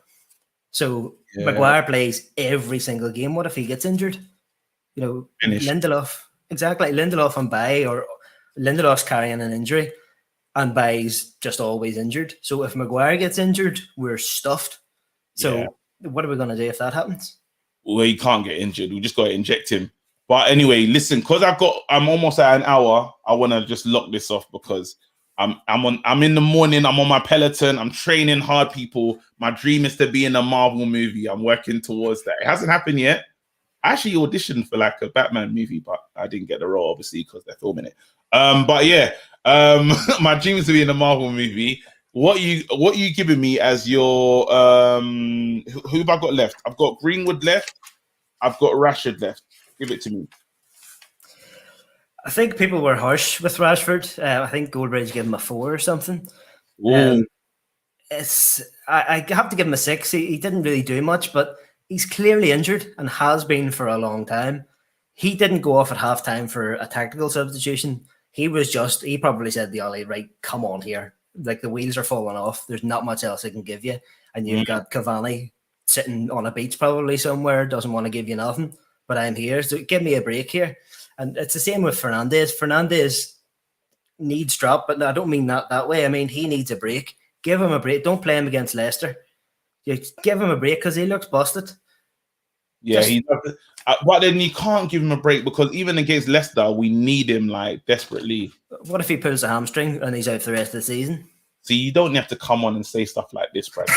So Maguire plays every single game. What if he gets injured? You know, Lindelof. Exactly. Lindelof and Bailly, or Lindelof's carrying an injury and Bailly's just always injured. So if Maguire gets injured, we're stuffed. So what are we going to do if that happens? Well, he can't get injured. We just got to inject him. But anyway, listen, because I'm almost at an hour. I want to just lock this off because I'm in the morning. I'm on my Peloton. I'm training hard, people. My dream is to be in a Marvel movie. I'm working towards that. It hasn't happened yet. I actually auditioned for like a Batman movie, but I didn't get the role, obviously, because they're filming it. But yeah, my dream is to be in a Marvel movie. What you giving me as your who have I got left? I've got Greenwood left. I've got Rashford left. Give it to me. I think people were harsh with Rashford. I think Goldbridge gave him a 4 or something. Ooh. I have to give him a 6. He didn't really do much, but he's clearly injured and has been for a long time. He didn't go off at halftime for a tactical substitution. He probably said to Ollie, right, come on here. Like the wheels are falling off. There's not much else I can give you. And you've got Cavani sitting on a beach probably somewhere, doesn't want to give you nothing, but I'm here. So give me a break here. And it's the same with Fernandes. Fernandes needs drop, but I don't mean that way. I mean, he needs a break. Give him a break. Don't play him against Leicester. You give him a break because he looks busted. Yeah, but then you can't give him a break because even against Leicester, we need him like desperately. What if he pulls a hamstring and he's out for the rest of the season? See, you don't have to come on and say stuff like this, Brad.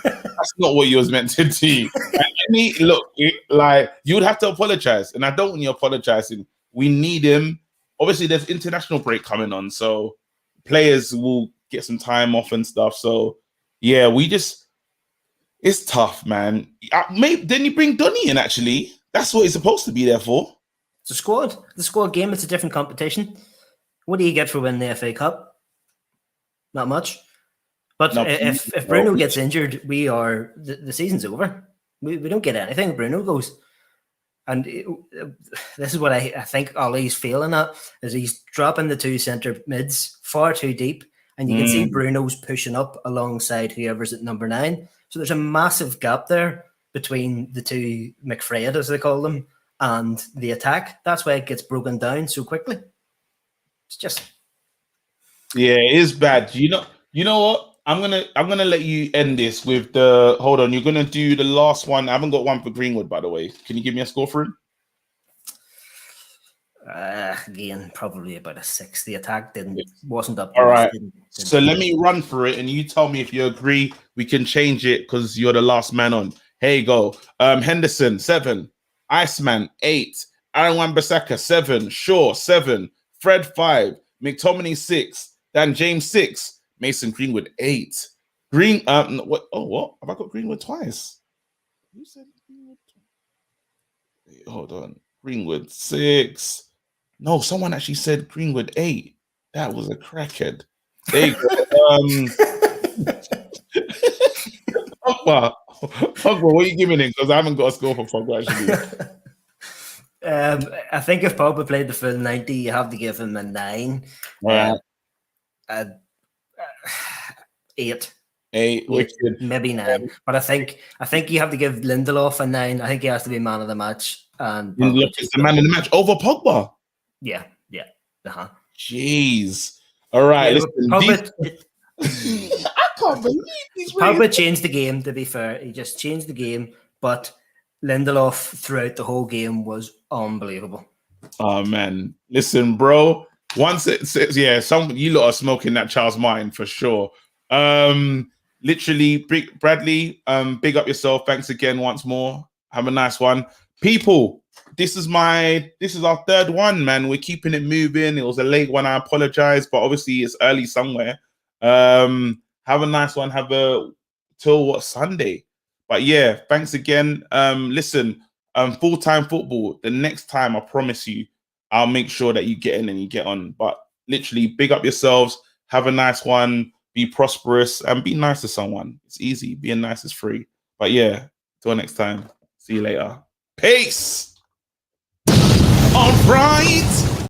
That's not what you was meant to do. Look, like you would have to apologize, and I don't want you apologizing. We need him. Obviously, there's international break coming on, so players will get some time off and stuff. So, yeah, it's tough, man. Maybe then you bring Donny in. Actually, that's what he's supposed to be there for. It's a squad. The squad game. It's a different competition. What do you get for winning the FA Cup? Not much. But if Bruno gets injured, the season's over. We don't get anything. Bruno goes. And this is what I think Ollie's failing at, is he's dropping the 2 centre mids far too deep. And you can see Bruno's pushing up alongside whoever's at number 9. So there's a massive gap there between the 2 McFred, as they call them, and the attack. That's why it gets broken down so quickly. It's just... Yeah, it is bad. You know what? I'm gonna let you end this with the hold on. You're gonna do the last one. I haven't got one for Greenwood, by the way. Can you give me a score for him? Again, probably about a 6. The attack wasn't up. All right. So let me run through it, and you tell me if you agree. We can change it because you're the last man on. Here you go. Henderson 7, Iceman 8, Aaron Wan-Bissaka 7, Shaw 7, Fred 5, McTominay 6, Dan James 6. Mason Greenwood 8. What? Oh, what? Have I got Greenwood twice? Who said Greenwood twice? Hold on. Greenwood 6. No, someone actually said Greenwood 8. That was a crackhead. There you go. Pogba, what are you giving him? Because I haven't got a score for Pogba actually. I think if Pogba played the full 90, you have to give him a 9. Right. 8. 8, wicked. Maybe 9. But I think you have to give Lindelof a 9. I think he has to be man of the match. And Lindelof is the man of the match over Pogba. Yeah. Uh-huh. Jeez. All right. Yeah, listen, I can't believe these. Pogba changed the game, to be fair. He just changed the game. But Lindelof throughout the whole game was unbelievable. Oh, man. Listen, bro. Once it says, you lot are smoking that Charles Martin for sure. Literally, Bradley, big up yourself. Thanks again once more. Have a nice one. People, this is our 3rd one, man. We're keeping it moving. It was a late one. I apologize, but obviously it's early somewhere. Have a nice one. Have a till Sunday. But yeah, thanks again. Listen, full-time football. The next time, I promise you, I'll make sure that you get in and you get on. But literally, big up yourselves. Have a nice one. Be prosperous and be nice to someone. It's easy. Being nice is free. But yeah, till next time. See you later. Peace. All right.